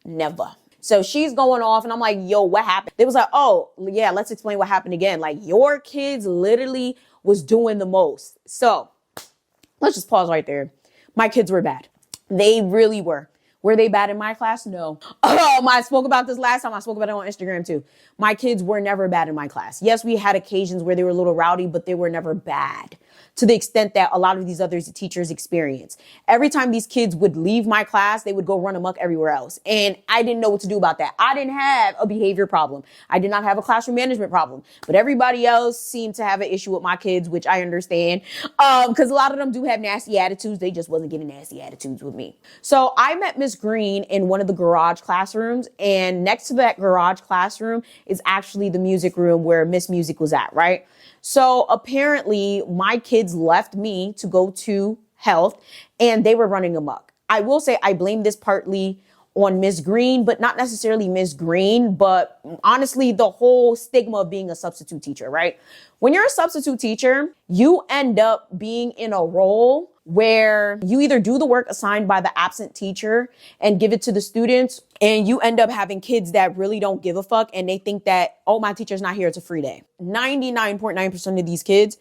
Never. So she's going off and I'm like, yo, what happened? They was like, oh, yeah, let's explain what happened again. Like, your kids literally was doing the most. So let's just pause right there. My kids were bad. They really were. Were they bad in my class? No. I spoke about this last time. I spoke about it on Instagram too. My kids were never bad in my class. Yes, we had occasions where they were a little rowdy, but they were never bad to the extent that a lot of these other teachers experience. Every time these kids would leave my class, they would go run amok everywhere else. And I didn't know what to do about that. I didn't have a behavior problem. I did not have a classroom management problem, but everybody else seemed to have an issue with my kids, which I understand. Because a lot of them do have nasty attitudes. They just wasn't getting nasty attitudes with me. So I met Miss Green in one of the garage classrooms, and next to that garage classroom is actually the music room where Miss Music was at, right? So apparently my kids left me to go to health and they were running amok. I will say I blame this partly on Miss Green, but not necessarily Miss Green, but honestly, the whole stigma of being a substitute teacher, right? When you're a substitute teacher, you end up being in a role where you either do the work assigned by the absent teacher and give it to the students, and you end up having kids that really don't give a fuck and they think that, oh, my teacher's not here, it's a free day. 99.9% of these kids,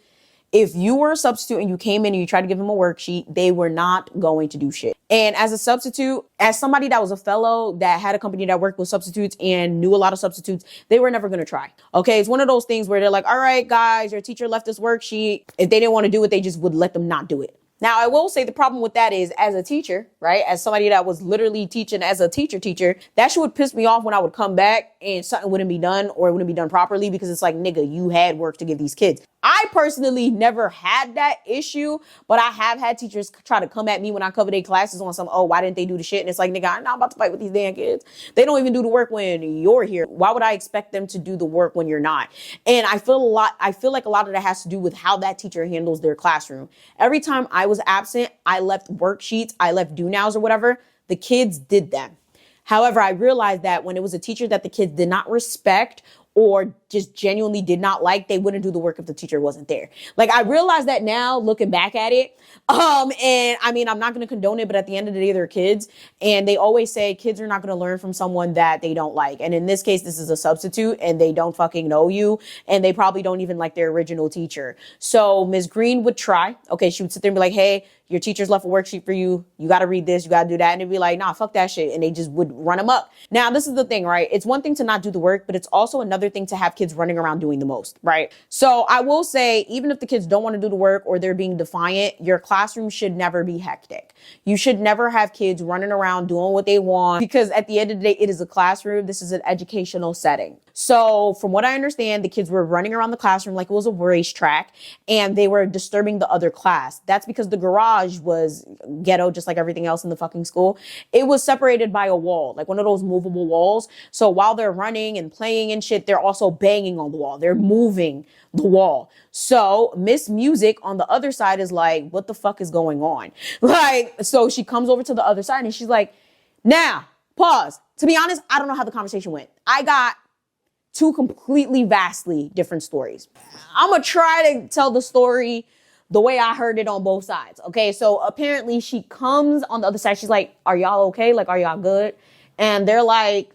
if you were a substitute and you came in and you tried to give them a worksheet, they were not going to do shit. And as a substitute, as somebody that was a fellow that had a company that worked with substitutes and knew a lot of substitutes, they were never going to try. Okay. It's one of those things where they're like, all right, guys, your teacher left this worksheet. If they didn't want to do it, they just would let them not do it. Now, I will say the problem with that is, as a teacher, right, as somebody that was literally teaching as a teacher, that shit would piss me off when I would come back and something wouldn't be done or it wouldn't be done properly, because it's like, nigga, you had work to give these kids. I personally never had that issue, but I have had teachers try to come at me when I cover their classes on some, oh, why didn't they do the shit? And it's like, nigga, I'm not about to fight with these damn kids. They don't even do the work when you're here. Why would I expect them to do the work when you're not? And I feel like a lot of that has to do with how that teacher handles their classroom. Every time I was absent, I left worksheets, I left do-nows or whatever. The kids did them. However, I realized that when it was a teacher that the kids did not respect or just genuinely did not like, they wouldn't do the work if the teacher wasn't there. Like, I realize that now looking back at it. And I mean, I'm not going to condone it, but at the end of the day, they're kids. And they always say kids are not going to learn from someone that they don't like. And in this case, this is a substitute and they don't fucking know you. And they probably don't even like their original teacher. So Ms. Green would try. Okay, she would sit there and be like, hey, your teacher's left a worksheet for you. You got to read this. You got to do that. And they'd be like, nah, fuck that shit. And they just would run them up. Now, this is the thing, right? It's one thing to not do the work, but it's also another thing to have kids running around doing the most, right? So I will say, even if the kids don't want to do the work or they're being defiant, your classroom should never be hectic. You should never have kids running around doing what they want, because at the end of the day, it is a classroom. This is an educational setting. So from what I understand, the kids were running around the classroom like it was a racetrack and they were disturbing the other class. That's because the garage was ghetto, just like everything else in the fucking school. It was separated by a wall, like one of those movable walls. So while they're running and playing and shit, they're also banging on the wall. They're moving the wall. So Miss Music on the other side is like, what the fuck is going on? Like, so she comes over to the other side and she's like, now, pause. To be honest, I don't know how the conversation went. I got two completely vastly different stories. I'm going to try to tell the story the way I heard it on both sides. Okay. So apparently she comes on the other side. She's like, are y'all okay? Like, are y'all good? And they're like,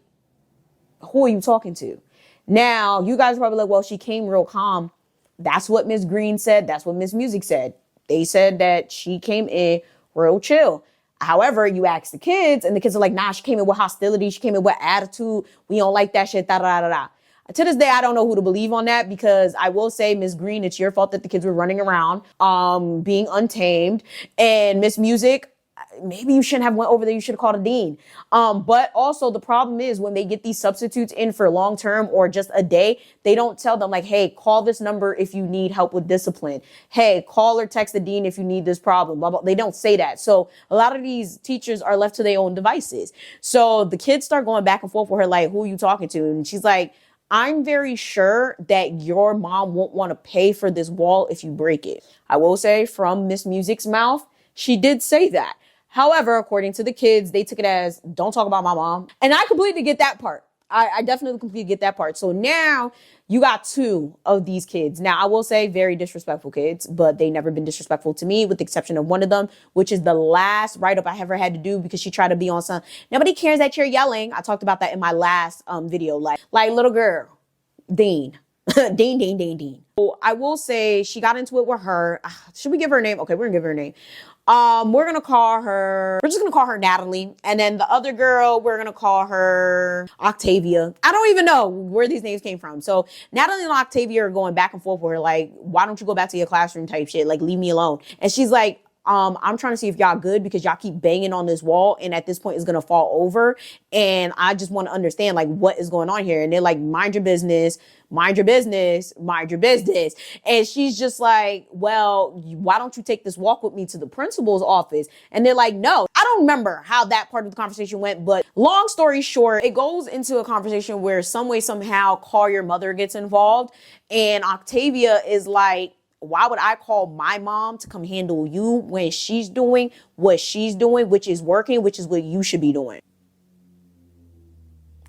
who are you talking to? Now, you guys are probably like, well, she came real calm. That's what Miss Green said. That's what Miss Music said. They said that she came in real chill. However, you ask the kids and the kids are like, nah, she came in with hostility. She came in with attitude. We don't like that shit. Da, da, da, da. To this day, I don't know who to believe on that, because I will say, Miss Green, it's your fault that the kids were running around, being untamed. And Miss Music, maybe you shouldn't have went over there. You should have called a dean. But also the problem is when they get these substitutes in for long term or just a day, they don't tell them like, hey, call this number if you need help with discipline. Hey, call or text the dean if you need this problem. Blah, blah. They don't say that. So a lot of these teachers are left to their own devices. So the kids start going back and forth with her like, who are you talking to? And she's like, I'm very sure that your mom won't want to pay for this wall if you break it. I will say, from Miss Music's mouth, she did say that. However, according to the kids, they took it as, don't talk about my mom. And I completely get that part. I definitely completely get that part. So now you got two of these kids. Now, I will say very disrespectful kids, but they never been disrespectful to me, with the exception of one of them, which is the last write-up I ever had to do because she tried to be on some, nobody cares that you're yelling. I talked about that in my last video, like little girl, Dean. Dean. So I will say she got into it with her. Should we give her a name? Okay, we're gonna give her a name. We're just gonna call her Natalie. And then the other girl, we're gonna call her Octavia. I don't even know where these names came from. So Natalie and Octavia are going back and forth with her, like, why don't you go back to your classroom type shit? Like, leave me alone. And she's like, I'm trying to see if y'all good because y'all keep banging on this wall and at this point it's going to fall over. And I just want to understand like what is going on here. And they're like, mind your business, mind your business, mind your business. And she's just like, well, why don't you take this walk with me to the principal's office? And they're like, no. I don't remember how that part of the conversation went, but long story short, it goes into a conversation where some way, somehow call your mother gets involved. And Octavia is like, why would I call my mom to come handle you when she's doing what she's doing, which is working, which is what you should be doing?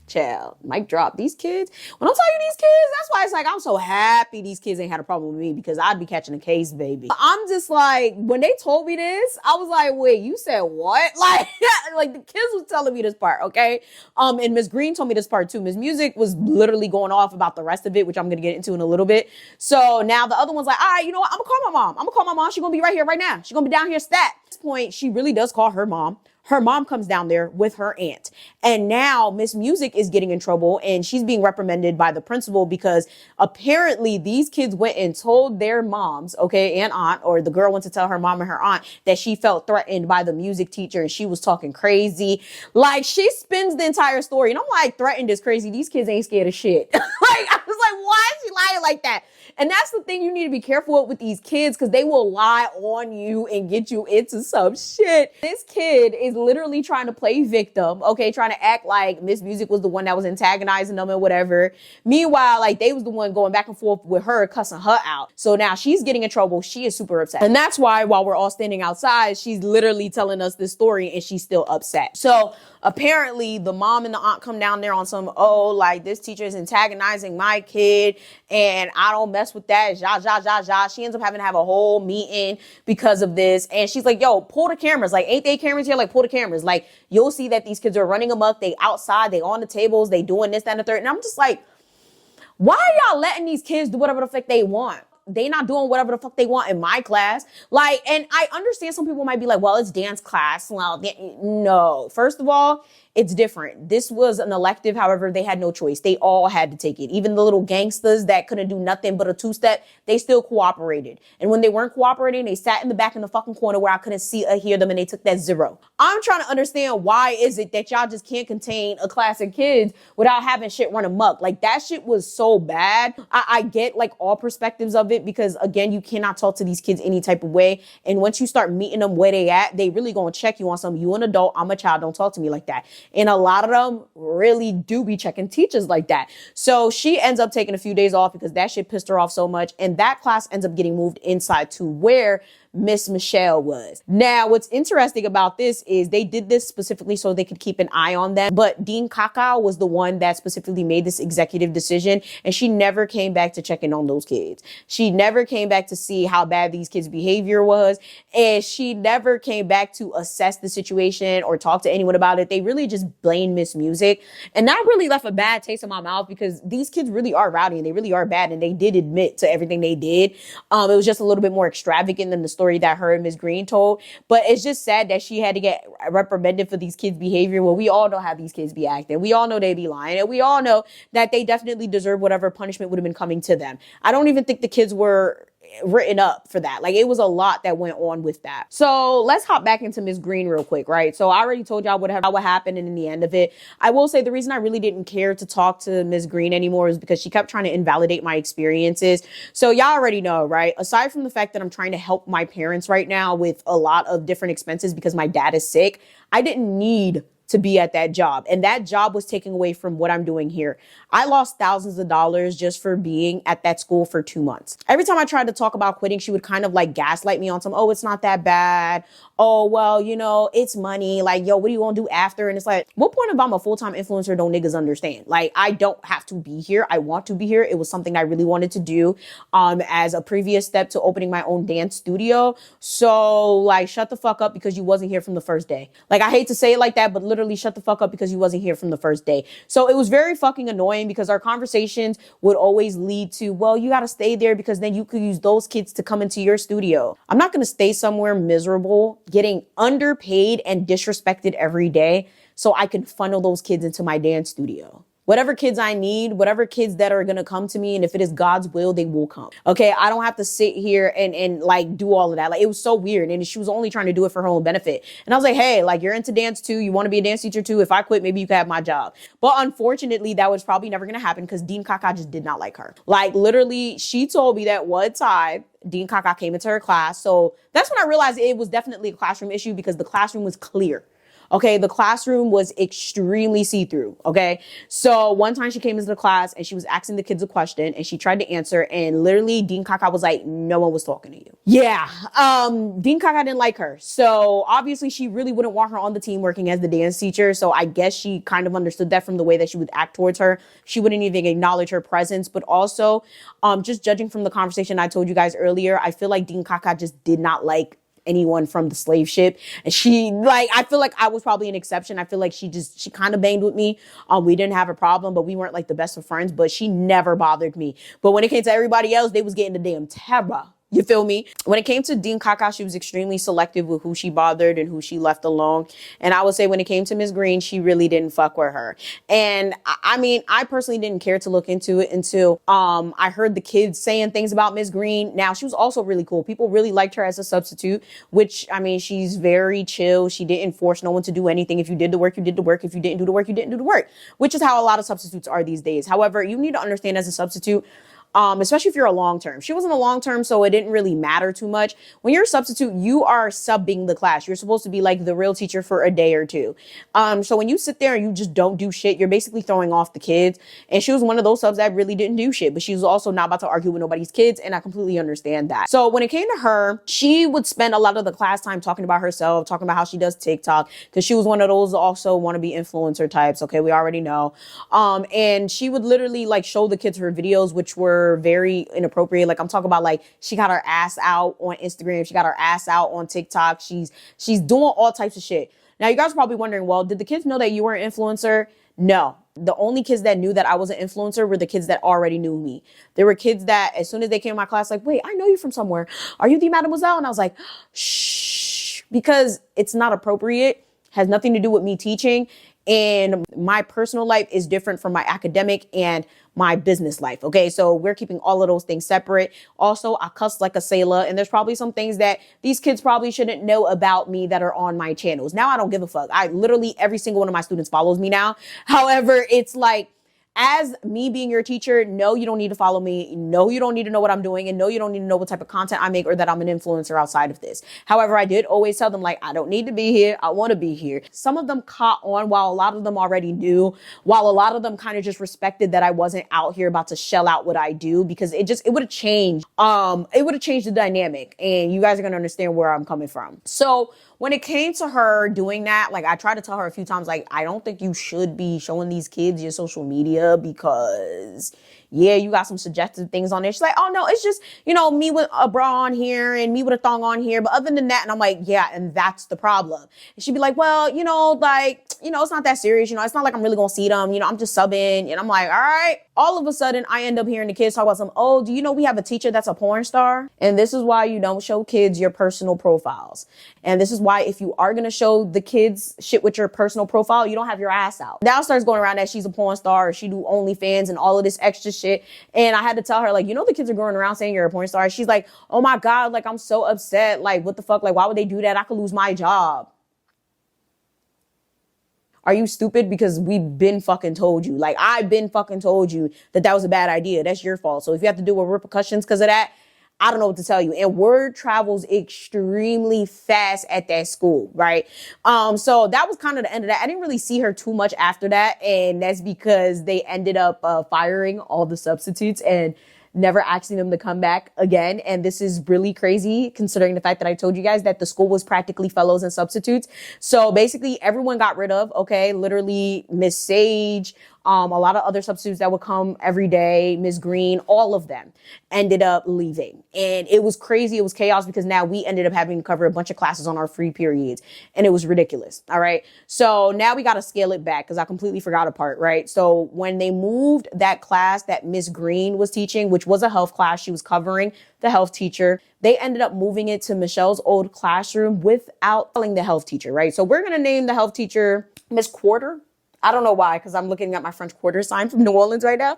Child, mic drop. These kids, when I'm telling you these kids, that's why it's like, I'm so happy these kids ain't had a problem with me, because I'd be catching a case, baby. I'm just like, when they told me this, I was like, wait, you said what? Like the kids was telling me this part, okay? And Miss Green told me this part too. Miss Music was literally going off about the rest of it, which I'm gonna get into in a little bit. So now the other one's like, all right, you know what? I'm gonna call my mom. I'm gonna call my mom. She's gonna be right here right now. She's gonna be down here stat. At this point, she really does call her mom. Her mom comes down there with her aunt. And now Miss Music is getting in trouble and she's being reprimanded by the principal because apparently these kids went and told their moms, okay, and aunt, or the girl went to tell her mom and her aunt that she felt threatened by the music teacher and she was talking crazy. Like, she spins the entire story. And I'm like, threatened is crazy. These kids ain't scared of shit. Like, I was like, why is she lying like that? And that's the thing you need to be careful with these kids, because they will lie on you and get you into some shit. This kid is literally trying to play victim, okay, trying to act like Miss Music was the one that was antagonizing them and whatever. Meanwhile, like, they was the one going back and forth with her, cussing her out. So now she's getting in trouble. She is super upset. And that's why while we're all standing outside, she's literally telling us this story and she's still upset. So apparently the mom and the aunt come down there on some, oh, like, this teacher is antagonizing my kid and I don't mess with that. She ends up having to have a whole meeting because of this. And she's like, yo, pull the cameras. Like, ain't they cameras here? Like, pull the cameras. Like, you'll see that these kids are running amok. They outside, they on the tables, they doing this, that, and the third. And I'm just like, why are y'all letting these kids do whatever the fuck they want? They not doing whatever the fuck they want in my class. Like, and I understand some people might be like, well, it's dance class. Well, no. First of all, it's different. This was an elective. However, they had no choice. They all had to take it. Even the little gangsters that couldn't do nothing but a two-step, they still cooperated. And when they weren't cooperating, they sat in the back in the fucking corner where I couldn't see or hear them, and they took that 0. I'm trying to understand, why is it that y'all just can't contain a class of kids without having shit run amok? Like, that shit was so bad. I get, like, all perspectives of it, because again, you cannot talk to these kids any type of way. And once you start meeting them where they at, they really gonna check you on something. You an adult, I'm a child, don't talk to me like that. And a lot of them really do be checking teachers like that. So she ends up taking a few days off because that shit pissed her off so much. And that class ends up getting moved inside to where Miss Michelle was. Now, what's interesting about this is they did this specifically so they could keep an eye on them. But Dean Kaka was the one that specifically made this executive decision. And she never came back to check in on those kids. She never came back to see how bad these kids' behavior was. And she never came back to assess the situation or talk to anyone about it. They really just blamed Miss Music. And that really left a bad taste in my mouth, because these kids really are rowdy and they really are bad. And they did admit to everything they did. It was just a little bit more extravagant than the story that her and Ms. Green told. But it's just sad that she had to get reprimanded for these kids' behavior. Well, we all know how these kids be acting. We all know they be lying. And we all know that they definitely deserve whatever punishment would have been coming to them. I don't even think the kids were written up for that. Like, it was a lot that went on with that. So let's hop back into Ms. Green real quick, right? So I already told y'all what happened, and in the end of it, I will say the reason I really didn't care to talk to Ms. Green anymore is because she kept trying to invalidate my experiences. So y'all already know, right? Aside from the fact that I'm trying to help my parents right now with a lot of different expenses because my dad is sick, I didn't need to be at that job. And that job was taken away from what I'm doing here. I lost thousands of dollars just for being at that school for 2 months. Every time I tried to talk about quitting, she would kind of like gaslight me on some, oh, it's not that bad. Oh, well, you know, it's money. Like, yo, what do you want to do after? And it's like, what point if I'm a full-time influencer don't niggas understand? Like, I don't have to be here. I want to be here. It was something I really wanted to do as a previous step to opening my own dance studio. So, like, shut the fuck up because you wasn't here from the first day. Like, I hate to say it like that, but literally shut the fuck up because you wasn't here from the first day. So it was very fucking annoying because our conversations would always lead to, well, you got to stay there because then you could use those kids to come into your studio. I'm not going to stay somewhere miserable, getting underpaid and disrespected every day so I can funnel those kids into my dance studio. Whatever kids I need, whatever kids that are going to come to me, and if it is God's will, they will come. Okay, I don't have to sit here and like do all of that. Like, it was so weird. And she was only trying to do it for her own benefit. And I was like, hey, like, you're into dance too. You want to be a dance teacher too. If I quit, maybe you could have my job. But unfortunately, that was probably never going to happen because Dean Kaka just did not like her. Like, literally, she told me that one time Dean Kaka came into her class. So that's when I realized it was definitely a classroom issue because the classroom was clear. Okay, the classroom was extremely see-through, okay? So one time she came into the class and she was asking the kids a question and she tried to answer, and literally Dean Kaka was like, no one was talking to you. Yeah, Dean Kaka didn't like her. So obviously she really wouldn't want her on the team working as the dance teacher. So I guess she kind of understood that from the way that she would act towards her. She wouldn't even acknowledge her presence. But also, just judging from the conversation I told you guys earlier, I feel like Dean Kaka just did not like anyone from the slave ship. And she, like, I feel like I was probably an exception. I feel like she kind of banged with me. We didn't have a problem, but we weren't like the best of friends, but she never bothered me. But when it came to everybody else, they was getting the damn terror. You feel me? When it came to Dean Kaka, she was extremely selective with who she bothered and who she left alone. And I would say when it came to Ms. Green, she really didn't fuck with her. And I mean, I personally didn't care to look into it until I heard the kids saying things about Ms. Green. Now, she was also really cool. People really liked her as a substitute, which, I mean, she's very chill. She didn't force no one to do anything. If you did the work, you did the work. If you didn't do the work, you didn't do the work, which is how a lot of substitutes are these days. However, you need to understand as a substitute, especially if you're a long-term. She wasn't a long-term, so it didn't really matter too much. When you're a substitute, you are subbing the class. You're supposed to be like the real teacher for a day or two. So when you sit there and you just don't do shit, you're basically throwing off the kids. And she was one of those subs that really didn't do shit, but she was also not about to argue with nobody's kids, and I completely understand that. So when it came to her, she would spend a lot of the class time talking about herself, talking about how she does TikTok, because she was one of those also wannabe influencer types. Okay, we already know. And she would literally like show the kids her videos, which were very inappropriate. Like I'm talking about like she got her ass out on Instagram, she got her ass out on TikTok. She's doing all types of shit. Now you guys are probably wondering, well, did the kids know that you were an influencer? No. The only kids that knew that I was an influencer were the kids that already knew me. There were kids that as soon as they came to my class, like, wait, I know you from somewhere. Are you the Mademoiselle? And I was like, shh, because it's not appropriate, has nothing to do with me teaching. And my personal life is different from my academic and my business life. Okay, so we're keeping all of those things separate. Also, I cuss like a sailor, and there's probably some things that these kids probably shouldn't know about me that are on my channels. Now I don't give a fuck. I literally, every single one of my students follows me now. However, it's like, as me being your teacher, no, you don't need to follow me. No, you don't need to know what I'm doing. And no, you don't need to know what type of content I make or that I'm an influencer outside of this. However, I did always tell them, like, I don't need to be here. I want to be here. Some of them caught on while a lot of them already knew, while a lot of them kind of just respected that I wasn't out here about to shell out what I do, because it would have changed. It would have changed the dynamic, and you guys are going to understand where I'm coming from. So when it came to her doing that, like I tried to tell her a few times, like, I don't think you should be showing these kids your social media because, yeah, you got some suggestive things on there. She's like, oh no, it's just, you know, me with a bra on here and me with a thong on here. But other than that, and I'm like, yeah, and that's the problem. And she'd be like, well, you know, like, you know, it's not that serious. You know, it's not like I'm really going to see them. You know, I'm just subbing. And I'm like, all right. All of a sudden, I end up hearing the kids talk about some, oh, do you know we have a teacher that's a porn star? And this is why you don't show kids your personal profiles. And this is why if you are going to show the kids shit with your personal profile, you don't have your ass out. Now starts going around that she's a porn star or she do OnlyFans and all of this extra shit. And I had to tell her, like, you know, the kids are going around saying you're a porn star. She's like, oh my God, like, I'm so upset. Like, what the fuck? Like, why would they do that? I could lose my job. Are you stupid? Because we've been fucking told you. Like, I've been fucking told you that that was a bad idea. That's your fault. So if you have to deal with repercussions because of that, I don't know what to tell you. And word travels extremely fast at that school, right? So that was kind of the end of that. I didn't really see her too much after that. And that's because they ended up firing all the substitutes and never asking them to come back again. And this is really crazy considering the fact that I told you guys that the school was practically fellows and substitutes. So basically everyone got rid of, okay, literally Miss Sage, a lot of other substitutes that would come every day, Ms. Green, all of them ended up leaving. And it was crazy. It was chaos because now we ended up having to cover a bunch of classes on our free periods. And it was ridiculous. All right. So now we got to scale it back because I completely forgot a part, right? So when they moved that class that Ms. Green was teaching, which was a health class, she was covering the health teacher. They ended up moving it to Michelle's old classroom without telling the health teacher, right? So we're going to name the health teacher Miss Quarter. I don't know why, because I'm looking at my French Quarter sign from New Orleans right now.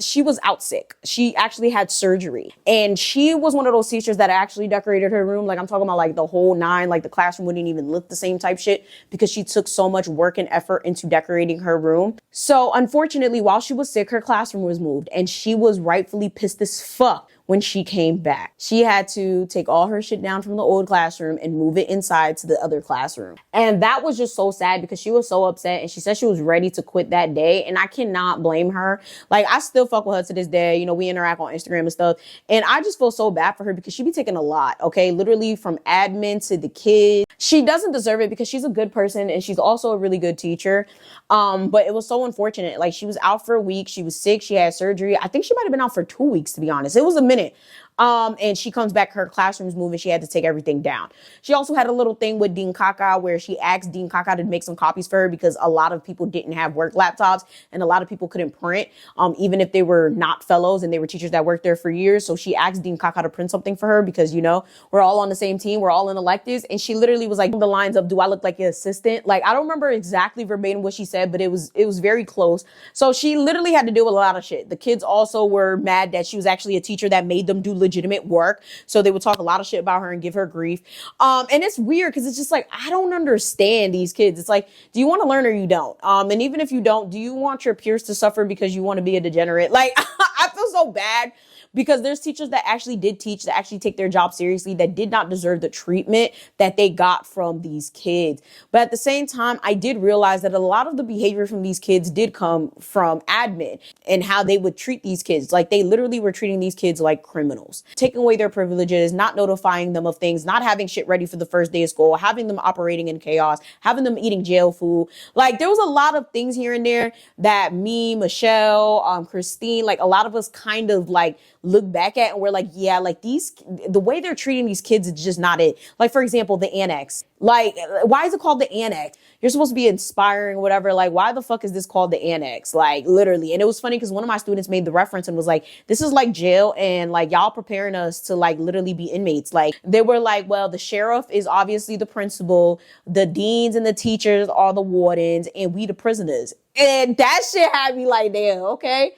She was out sick. She actually had surgery. And she was one of those teachers that actually decorated her room. Like, I'm talking about like the whole nine, like the classroom wouldn't even look the same type shit because she took so much work and effort into decorating her room. So unfortunately, while she was sick, her classroom was moved and she was rightfully pissed as fuck when she came back. She had to take all her shit down from the old classroom and move it inside to the other classroom. And that was just so sad because she was so upset and she said she was ready to quit that day. And I cannot blame her. Like, I still fuck with her to this day. You know, we interact on Instagram and stuff. And I just feel so bad for her because she be taking a lot, okay? Literally from admin to the kids. She doesn't deserve it because she's a good person and she's also a really good teacher. But it was so unfortunate. Like, she was out for a week. She was sick. She had surgery. I think she might have been out for 2 weeks, to be honest. It was a minute. And she comes back, her classroom's moving. She had to take everything down. She also had a little thing with Dean Kaka where she asked Dean Kaka to make some copies for her because a lot of people didn't have work laptops and a lot of people couldn't print, even if they were not fellows and they were teachers that worked there for years. So she asked Dean Kaka to print something for her because, you know, we're all on the same team. We're all in electives. And she literally was like the lines of, do I look like your assistant? Like, I don't remember exactly verbatim what she said, but it was very close. So she literally had to deal with a lot of shit. The kids also were mad that she was actually a teacher that made them do legitimate work. So they would talk a lot of shit about her and give her grief. And it's weird because it's just like, I don't understand these kids. It's like, do you want to learn or you don't? And even if you don't, do you want your peers to suffer because you want to be a degenerate? Like, I feel so bad because there's teachers that actually did teach, that actually take their job seriously, that did not deserve the treatment that they got from these kids. But at the same time, I did realize that a lot of the behavior from these kids did come from admin and how they would treat these kids. Like, they literally were treating these kids like criminals, taking away their privileges, not notifying them of things, not having shit ready for the first day of school, having them operating in chaos, having them eating jail food. Like, there was a lot of things here and there that me, Michelle, Christine, like a lot of us kind of like look back at and we're like, yeah, like the way they're treating these kids is just not it. Like, for example, the annex. Like, why is it called the annex? You're supposed to be inspiring, whatever. Like, why the fuck is this called the annex? Like, literally. And it was funny because one of my students made the reference and was like, this is like jail, and like y'all preparing us to like literally be inmates. Like, they were like, well, the sheriff is obviously the principal, the deans and the teachers are the wardens, and we the prisoners. And that shit had me like, damn, okay.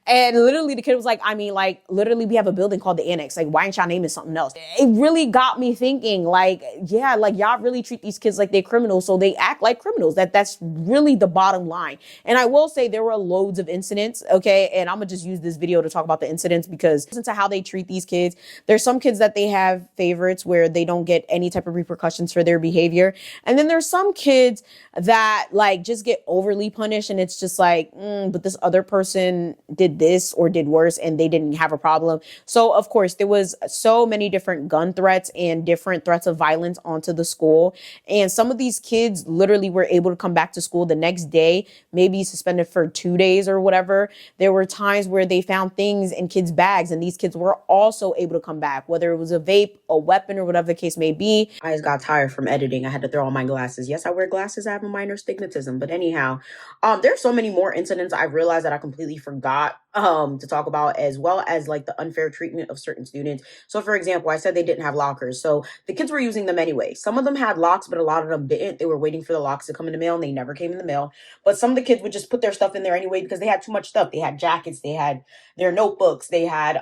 And literally the kid was like, I mean, like, literally we have a building called the Annex. Like, why ain't y'all naming something else? It really got me thinking, like, yeah, like y'all really treat these kids like they're criminals. So they act like criminals. That's really the bottom line. And I will say there were loads of incidents. Okay. And I'm going to just use this video to talk about the incidents because listen to how they treat these kids. There's some kids that they have favorites where they don't get any type of repercussions for their behavior. And then there's some kids that like just get overly punished. And it's just like, but this other person did this or did worse and they didn't have a problem. So of course there was so many different gun threats and different threats of violence onto the school. And some of these kids literally were able to come back to school the next day, maybe suspended for 2 days or whatever. There were times where they found things in kids' bags and these kids were also able to come back, whether it was a vape, a weapon, or whatever the case may be. I just got tired from editing. I had to throw on my glasses. Yes, I wear glasses. I have a minor stigmatism, but anyhow, there's so many more incidents I realized that I completely forgot to talk about, as well as like the unfair treatment of certain students. So for example, I said they didn't have lockers. So the kids were using them anyway. Some of them had locks, but a lot of them didn't. They were waiting for the locks to come in the mail and they never came in the mail. But some of the kids would just put their stuff in there anyway because they had too much stuff. They had jackets, they had their notebooks, they had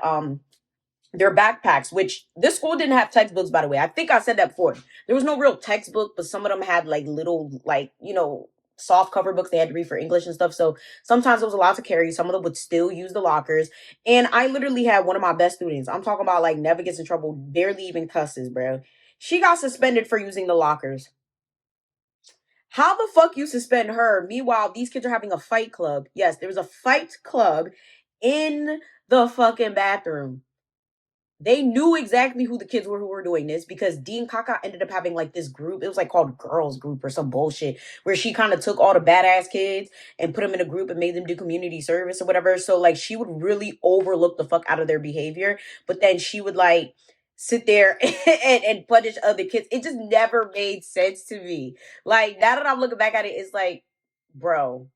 their backpacks, which this school didn't have textbooks, by the way. I think I said that before. There was no real textbook, but some of them had like little, like, you know, soft cover books they had to read for English and stuff. So sometimes it was allowed to carry. Some of them would still use the lockers. And I literally had one of my best students. I'm talking about like never gets in trouble, barely even cusses, bro. She got suspended for using the lockers. How the fuck you suspend her? Meanwhile, these kids are having a fight club. Yes, there was a fight club in the fucking bathroom. They knew exactly who the kids were who were doing this because Dean Kaka ended up having like this group. It was like called Girls Group or some bullshit where she kind of took all the badass kids and put them in a group and made them do community service or whatever. So like she would really overlook the fuck out of their behavior, but then she would like sit there and punish other kids. It just never made sense to me. Like now that I'm looking back at it, it's like, bro,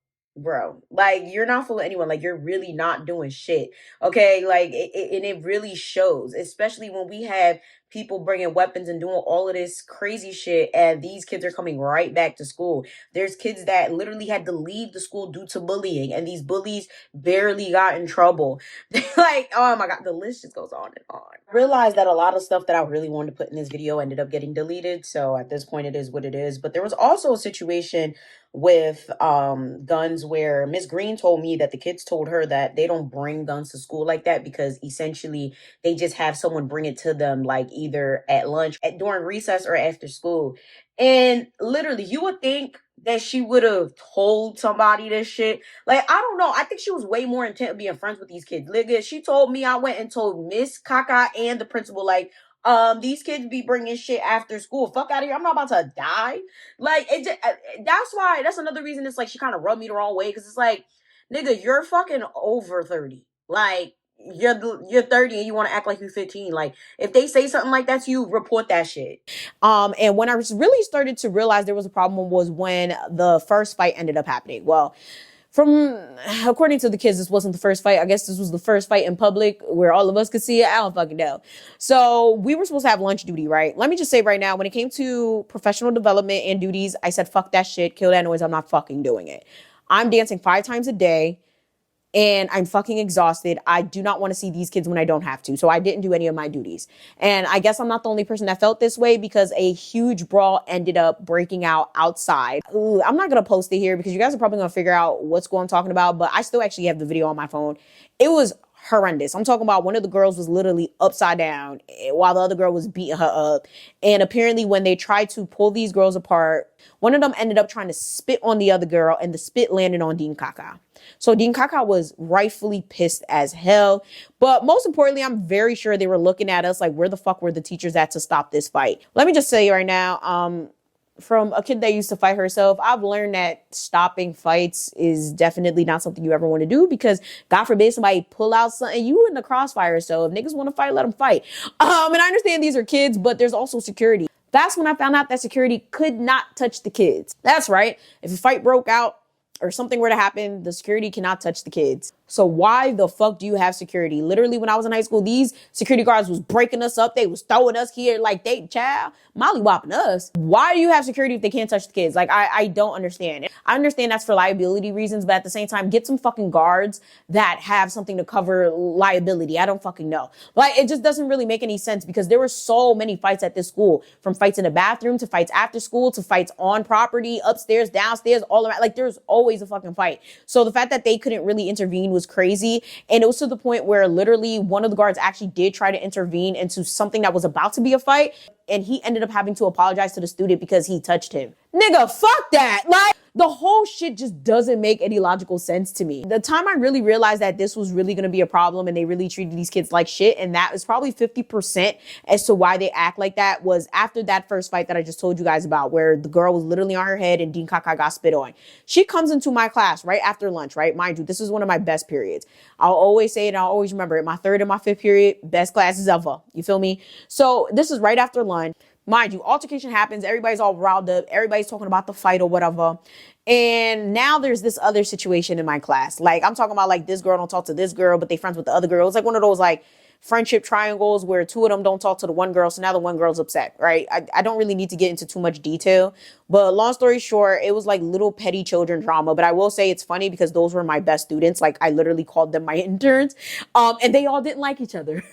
like you're not fooling anyone. Like you're really not doing shit. Okay, like and it really shows, especially when we have people bringing weapons and doing all of this crazy shit, and these kids are coming right back to school. There's kids that literally had to leave the school due to bullying, and these bullies barely got in trouble. Like, oh my god, the list just goes on and on. I realized that a lot of stuff that I really wanted to put in this video ended up getting deleted, so at this point it is what it is. But there was also a situation with guns where Miss Green told me that the kids told her that they don't bring guns to school like that because essentially they just have someone bring it to them like either at lunch, during recess, or after school. And literally you would think that she would have told somebody this shit. Like, I don't know. I think she was way more intent of being friends with these kids. Nigga, she told me, I went and told Miss Kaka and the principal, like, these kids be bringing shit after school. Fuck out of here. I'm not about to die. Like, it just, that's another reason it's like she kind of rubbed me the wrong way. Because it's like, nigga, you're fucking over 30. Like, you're 30 and you want to act like you're 15. Like, if they say something like that to you, report that shit. And when I really started to realize there was a problem was when the first fight ended up happening. Well, according to the kids, this wasn't the first fight. I guess this was the first fight in public where all of us could see it. I don't fucking know. So we were supposed to have lunch duty, right? Let me just say right now, when it came to professional development and duties, I said, fuck that shit, kill that noise. I'm not fucking doing it. I'm dancing 5 times a day. and I'm fucking exhausted. I do not want to see these kids when I don't have to. So I didn't do any of my duties. And I guess I'm not the only person that felt this way because a huge brawl ended up breaking out outside. Ooh, I'm not going to post it here because you guys are probably going to figure out what's going on talking about, but I still actually have the video on my phone. It was horrendous. I'm talking about one of the girls was literally upside down while the other girl was beating her up. And apparently when they tried to pull these girls apart, one of them ended up trying to spit on the other girl and the spit landed on Dean Kaka. So Dean Kaka was rightfully pissed as hell. But most importantly, I'm very sure they were looking at us like, where the fuck were the teachers at to stop this fight? Let me just say right now, from a kid that used to fight herself, I've learned that stopping fights is definitely not something you ever want to do because God forbid somebody pull out something, you in the crossfire. So if niggas want to fight, let them fight. And I understand these are kids, but there's also security. That's when I found out that security could not touch the kids. That's right. If a fight broke out or something were to happen, the security cannot touch the kids. So why the fuck do you have security? Literally, when I was in high school, these security guards was breaking us up. They was throwing us here like they, child, mollywopping us. Why do you have security if they can't touch the kids? Like, I don't understand. I understand that's for liability reasons, but at the same time, get some fucking guards that have something to cover liability. I don't fucking know. Like, it just doesn't really make any sense because there were so many fights at this school, from fights in the bathroom to fights after school to fights on property, upstairs, downstairs, all around. Like, there's always a fucking fight. So the fact that they couldn't really intervene was crazy. And it was to the point where literally one of the guards actually did try to intervene into something that was about to be a fight. And he ended up having to apologize to the student because he touched him. Nigga, fuck that. Like, the whole shit just doesn't make any logical sense to me. The time I really realized that this was really going to be a problem and they really treated these kids like shit, and that was probably 50% as to why they act like that, was after that first fight that I just told you guys about, where the girl was literally on her head and Dean Kaka got spit on. She comes into my class right after lunch, right? Mind you, this is one of my best periods. I'll always say it and I'll always remember it. My third and my fifth period, best classes ever. You feel me? So this is right after lunch. Mind you, altercation happens. Everybody's all riled up. Everybody's talking about the fight or whatever. And now there's this other situation in my class. Like, I'm talking about like this girl don't talk to this girl, but they friends with the other girl. It's like one of those like friendship triangles where two of them don't talk to the one girl. So now the one girl's upset, right? I don't really need to get into too much detail, but long story short, it was like little petty children drama. But I will say it's funny because those were my best students. Like, I literally called them my interns, and they all didn't like each other.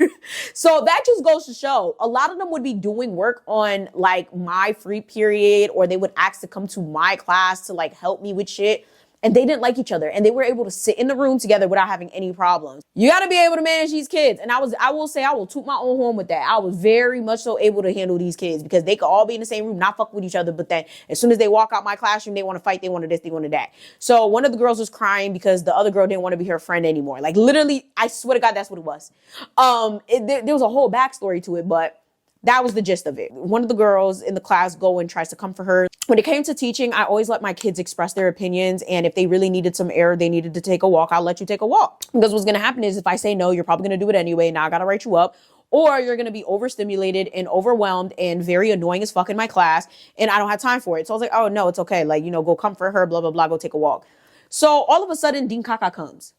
So that just goes to show a lot of them would be doing work on like my free period, or they would ask to come to my class to like help me with shit. And they didn't like each other, and they were able to sit in the room together without having any problems. You got to be able to manage these kids. And I will say, I will toot my own horn with that. I was very much so able to handle these kids because they could all be in the same room, not fuck with each other. But then as soon as they walk out my classroom, they want to fight. They wanted this, they wanted that. So one of the girls was crying because the other girl didn't want to be her friend anymore. Like, literally, I swear to God, that's what it was. There was a whole backstory to it, but that was the gist of it. One of the girls in the class go and tries to comfort her. When it came to teaching, I always let my kids express their opinions. And if they really needed some air, they needed to take a walk, I'll let you take a walk. Because what's going to happen is if I say no, you're probably going to do it anyway. Now I got to write you up. Or you're going to be overstimulated and overwhelmed and very annoying as fuck in my class. And I don't have time for it. So I was like, oh, no, it's okay. Like, you know, go comfort her, blah, blah, blah, go take a walk. So all of a sudden, Dean Kaka comes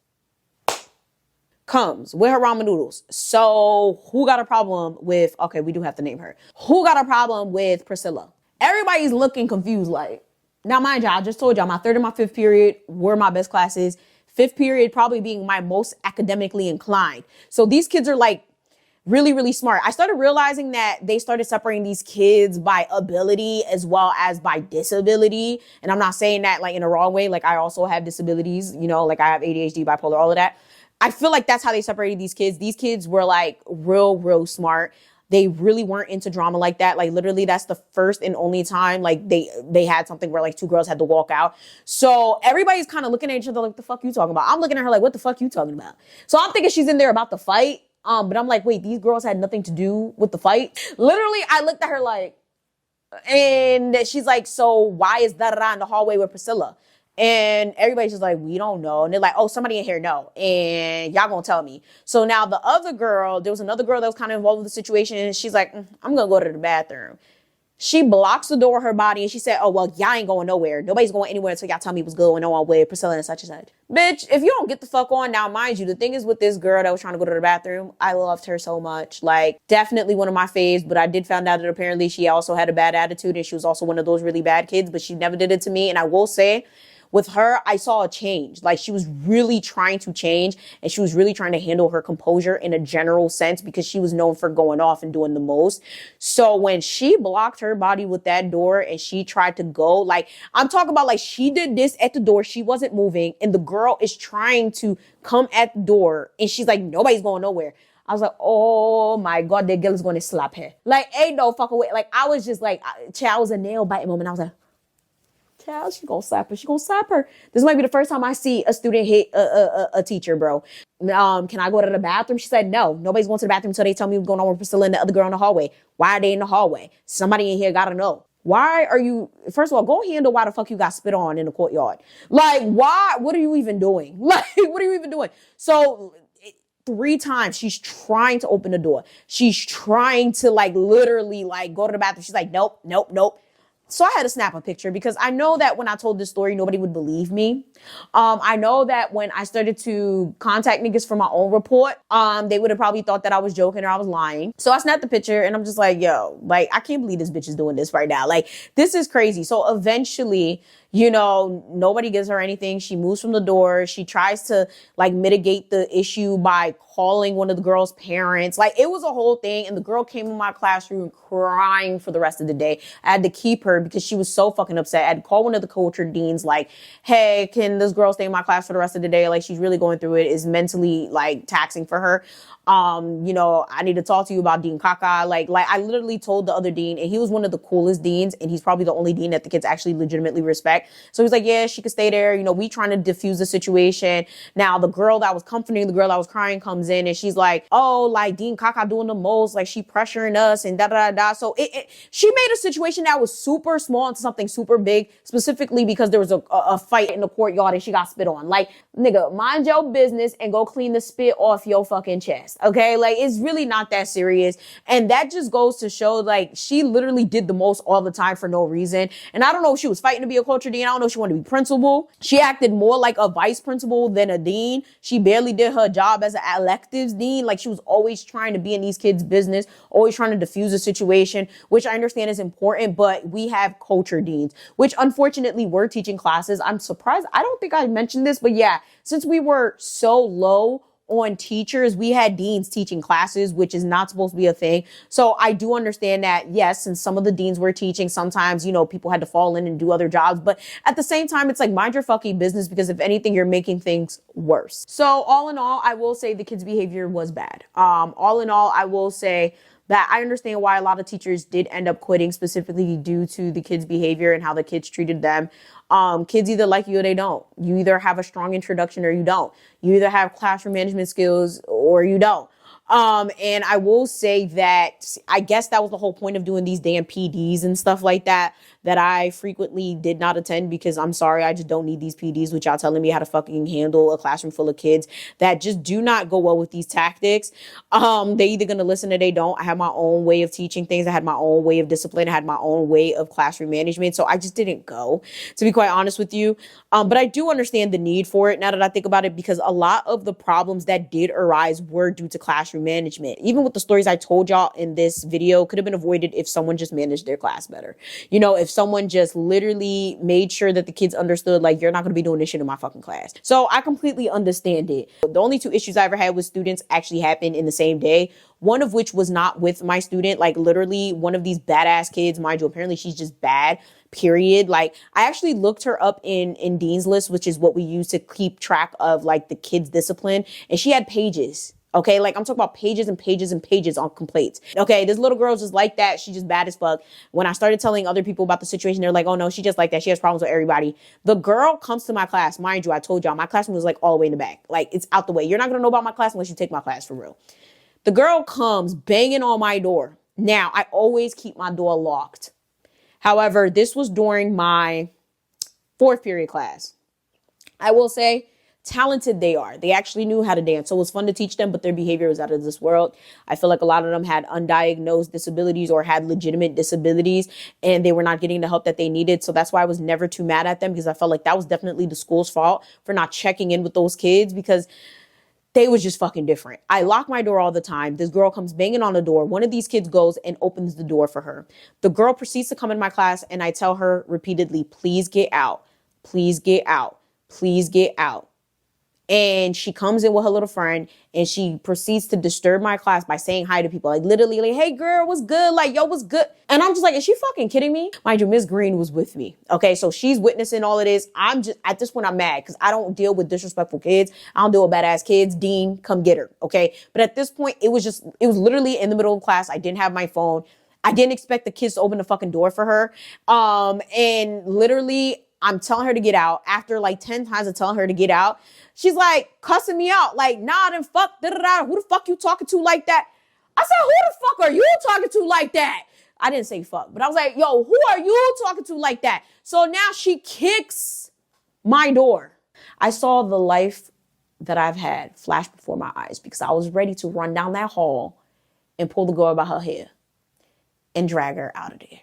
with her ramen noodles. So who got a problem with, okay, we do have to name her. Who got a problem with Priscilla? Everybody's looking confused. Like, now mind you, I just told y'all my third and my fifth period were my best classes. Fifth period probably being my most academically inclined. So these kids are like really, really smart. I started realizing that they started separating these kids by ability as well as by disability. And I'm not saying that like in a wrong way. Like, I also have disabilities, you know, like I have ADHD, bipolar, all of that. I feel like that's how they separated these kids. These kids were like real smart. They really weren't into drama like that. Like, literally, that's the first and only time like they had something where like two girls had to walk out. So everybody's kind of looking at each other like, the fuck you talking about? I'm looking at her like, what the fuck you talking about? So I'm thinking she's in there about the fight. But I'm like, wait, these girls had nothing to do with the fight. Literally, I looked at her like, and she's like, so why is da-da-da in the hallway with Priscilla? And everybody's just like, we don't know. And they're like, oh, somebody in here know. And y'all gonna tell me. So now the other girl, there was another girl that was kind of involved with the situation. And she's like, I'm gonna go to the bathroom. She blocks the door with her body. And she said, oh, well, y'all ain't going nowhere. Nobody's going anywhere until y'all tell me what's going on with Priscilla and such and such. Bitch, if you don't get the fuck on, now mind you, the thing is with this girl that was trying to go to the bathroom, I loved her so much. Like, definitely one of my faves. But I did find out that apparently she also had a bad attitude. And she was also one of those really bad kids. But she never did it to me. And I will say, with her, I saw a change. Like she was really trying to change and she was really trying to handle her composure in a general sense because she was known for going off and doing the most. So when she blocked her body with that door and she tried to go, like I'm talking about like she did this at the door, she wasn't moving and the girl is trying to come at the door and she's like, nobody's going nowhere. I was like, oh my God, that girl is going to slap her. Like, ain't no fucking way. Like, I was just like, child, was a nail biting moment. I was like, child, she gonna slap her. She gonna slap her. This might be the first time I see a student hit a teacher, bro. Can I go to the bathroom? She said, no, nobody's going to the bathroom until they tell me what's going on with Priscilla and the other girl in the hallway. Why are they in the hallway? Somebody in here gotta know. Why are you, first of all, go handle why the fuck you got spit on in the courtyard. Like, why, what are you even doing? Like, what are you even doing? So 3 times she's trying to open the door. She's trying to like literally like go to the bathroom. She's like, nope, nope, nope. So I had to snap a picture because I know that when I told this story, nobody would believe me. I know that when I started to contact niggas for my own report, they would have probably thought that I was joking or I was lying. So I snapped the picture and I'm just like, yo, like, I can't believe this bitch is doing this right now. Like, this is crazy. So eventually, you know, nobody gives her anything. She moves from the door. She tries to like mitigate the issue by calling one of the girl's parents. Like it was a whole thing. And the girl came in my classroom crying for the rest of the day. I had to keep her because she was so fucking upset. I had to call one of the culture deans like, hey, can this girl stay in my class for the rest of the day? Like she's really going through it. It's mentally like taxing for her. You know, I need to talk to you about Dean Kaka. Like I literally told the other dean and he was one of the coolest deans and he's probably the only dean that the kids actually legitimately respect. So he's like, yeah, she could stay there. You know, we trying to diffuse the situation. Now the girl that was comforting, the girl that was crying comes in and she's like, oh, like Dean Kaka doing the most, like she pressuring us and da da da. So she made a situation that was super small into something super big, specifically because there was a fight in the courtyard and she got spit on. Like, nigga, mind your business and go clean the spit off your fucking chest. Okay. Like it's really not that serious. And that just goes to show like she literally did the most all the time for no reason. And I don't know if she was fighting to be a culture dean. I don't know if she wanted to be principal. She acted more like a vice principal than a dean. She barely did her job as an electives dean. Like she was always trying to be in these kids' business, always trying to diffuse a situation, which I understand is important, but we have culture deans, which unfortunately were teaching classes. I'm surprised. I don't think I mentioned this, but yeah, since we were so low on teachers, we had deans teaching classes, which is not supposed to be a thing. So I do understand that, yes, since some of the deans were teaching, sometimes, you know, people had to fall in and do other jobs. But at the same time, it's like, mind your fucking business, because if anything, you're making things worse. So all in all, I will say the kids' behavior was bad. All in all, I will say that I understand why a lot of teachers did end up quitting, specifically due to the kids' behavior and how the kids treated them. Kids either like you or they don't. You either have a strong introduction or you don't. You either have classroom management skills or you don't. And I will say that I guess that was the whole point of doing these damn PDs and stuff like that I frequently did not attend because I'm sorry, I just don't need these PDs, which y'all telling me how to fucking handle a classroom full of kids that just do not go well with these tactics. They either gonna listen or they don't. I have my own way of teaching things. I had my own way of discipline. I had my own way of classroom management. So I just didn't go, to be quite honest with you. But I do understand the need for it now that I think about it, because a lot of the problems that did arise were due to classroom management. Even with the stories I told y'all in this video could have been avoided if someone just managed their class better. You know, if someone just literally made sure that the kids understood, like, you're not going to be doing this shit in my fucking class. So I completely understand it. The only 2 issues I ever had with students actually happened in the same day. One of which was not with my student, like literally one of these badass kids, mind you, apparently she's just bad, period. Like I actually looked her up in Dean's List, which is what we use to keep track of like the kids' discipline. And she had pages. Okay, like I'm talking about pages and pages and pages on complaints. Okay, this little girl's just like that. She's just bad as fuck. When I started telling other people about the situation, they're like, oh no, she just like that. She has problems with everybody. The girl comes to my class. Mind you, I told y'all, my classroom was like all the way in the back. Like it's out the way. You're not going to know about my class unless you take my class for real. The girl comes banging on my door. Now, I always keep my door locked. However, this was during my 4th period class. I will say, talented they are. They actually knew how to dance. So it was fun to teach them, but their behavior was out of this world. I feel like a lot of them had undiagnosed disabilities or had legitimate disabilities, and they were not getting the help that they needed. So that's why I was never too mad at them, because I felt like that was definitely the school's fault for not checking in with those kids, because they was just fucking different. I lock my door all the time. This girl comes banging on the door. One of these kids goes and opens the door for her. The girl proceeds to come in my class, and I tell her repeatedly, please get out. please get out. Please get out. And she comes in with her little friend and she proceeds to disturb my class by saying hi to people. Like literally like, hey girl, what's good? Like, yo, what's good? And I'm just like, is she fucking kidding me? Mind you, Miss Green was with me. Okay, so she's witnessing all of this. I'm just, at this point, I'm mad because I don't deal with disrespectful kids. I don't deal with badass kids. Dean, come get her. Okay. But at this point, it was literally in the middle of class. I didn't have my phone. I didn't expect the kids to open the fucking door for her. And literally, I'm telling her to get out. After like 10 times of telling her to get out, she's like cussing me out. Like, nah, then fuck, da-da-da. Who the fuck you talking to like that? I said, who the fuck are you talking to like that? I didn't say fuck, but I was like, yo, who are you talking to like that? So now she kicks my door. I saw the life that I've had flash before my eyes because I was ready to run down that hall and pull the girl by her hair and drag her out of there.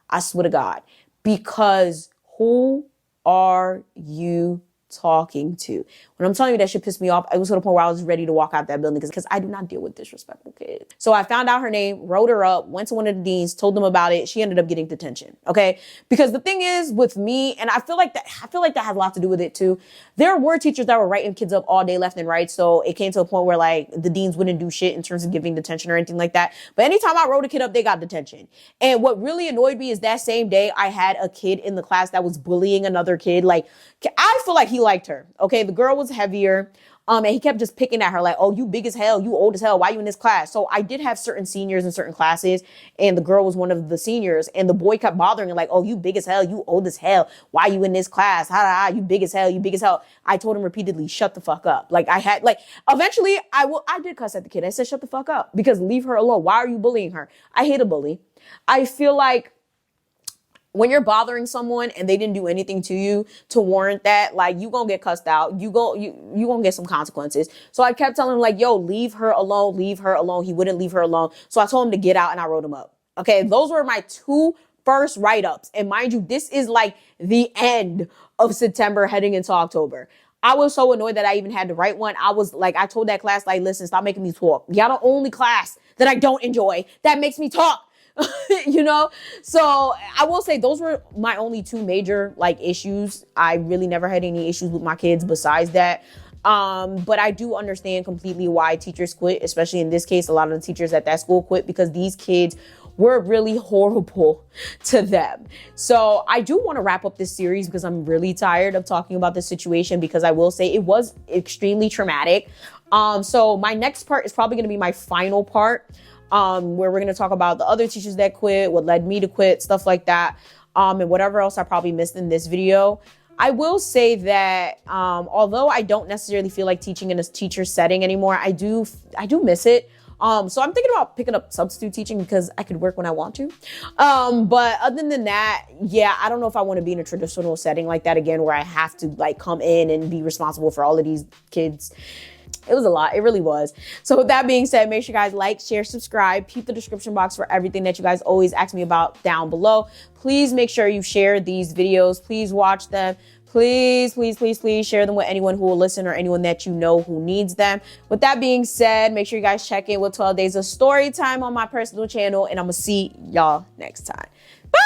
I swear to God, because who are you talking to? When I'm telling you that shit pissed me off, it was to the point where I was ready to walk out that building because I do not deal with disrespectful kids. So I found out her name, wrote her up, went to one of the deans, told them about it. She ended up getting detention. Okay. Because the thing is with me, and I feel like that has a lot to do with it too. There were teachers that were writing kids up all day left and right. So it came to a point where like the deans wouldn't do shit in terms of giving detention or anything like that. But anytime I wrote a kid up, they got detention. And what really annoyed me is that same day I had a kid in the class that was bullying another kid. Like I feel like he liked her. Okay. The girl was heavier. And he kept just picking at her like, oh, you big as hell. You old as hell. Why you in this class? So I did have certain seniors in certain classes and the girl was one of the seniors and the boy kept bothering her like, oh, you big as hell. You old as hell. Why you in this class? You big as hell. You big as hell. I told him repeatedly, shut the fuck up. Like eventually I did cuss at the kid. I said, shut the fuck up because leave her alone. Why are you bullying her? I hate a bully. I feel like when you're bothering someone and they didn't do anything to you to warrant that, like you gonna get cussed out. You gonna get some consequences. So I kept telling him like, yo, leave her alone, leave her alone. He wouldn't leave her alone. So I told him to get out and I wrote him up. Okay. Those were my 2 first write-ups. And mind you, this is like the end of September heading into October. I was so annoyed that I even had to write one. I was like, I told that class, like, listen, stop making me talk. Y'all the only class that I don't enjoy that makes me talk. You know, so I will say those were my only 2 major like issues. I really never had any issues with my kids besides that. But I do understand completely why teachers quit, especially in this case, a lot of the teachers at that school quit because these kids were really horrible to them. So I do want to wrap up this series because I'm really tired of talking about this situation because I will say it was extremely traumatic. So my next part is probably going to be my final part. Where we're going to talk about the other teachers that quit, what led me to quit, stuff like that, and whatever else I probably missed in this video. I will say that although I don't necessarily feel like teaching in a teacher setting anymore, I do miss it. So I'm thinking about picking up substitute teaching because I could work when I want to. But other than that, yeah, I don't know if I want to be in a traditional setting like that again, where I have to like come in and be responsible for all of these kids. It was a lot. It really was. So with that being said, make sure you guys like, share, subscribe, peep the description box for everything that you guys always ask me about down below. Please make sure you share these videos. Please watch them. Please, please, please, please share them with anyone who will listen or anyone that you know who needs them. With that being said, make sure you guys check in with 12 Days of Story Time on my personal channel, and I'm going to see y'all next time. Bye!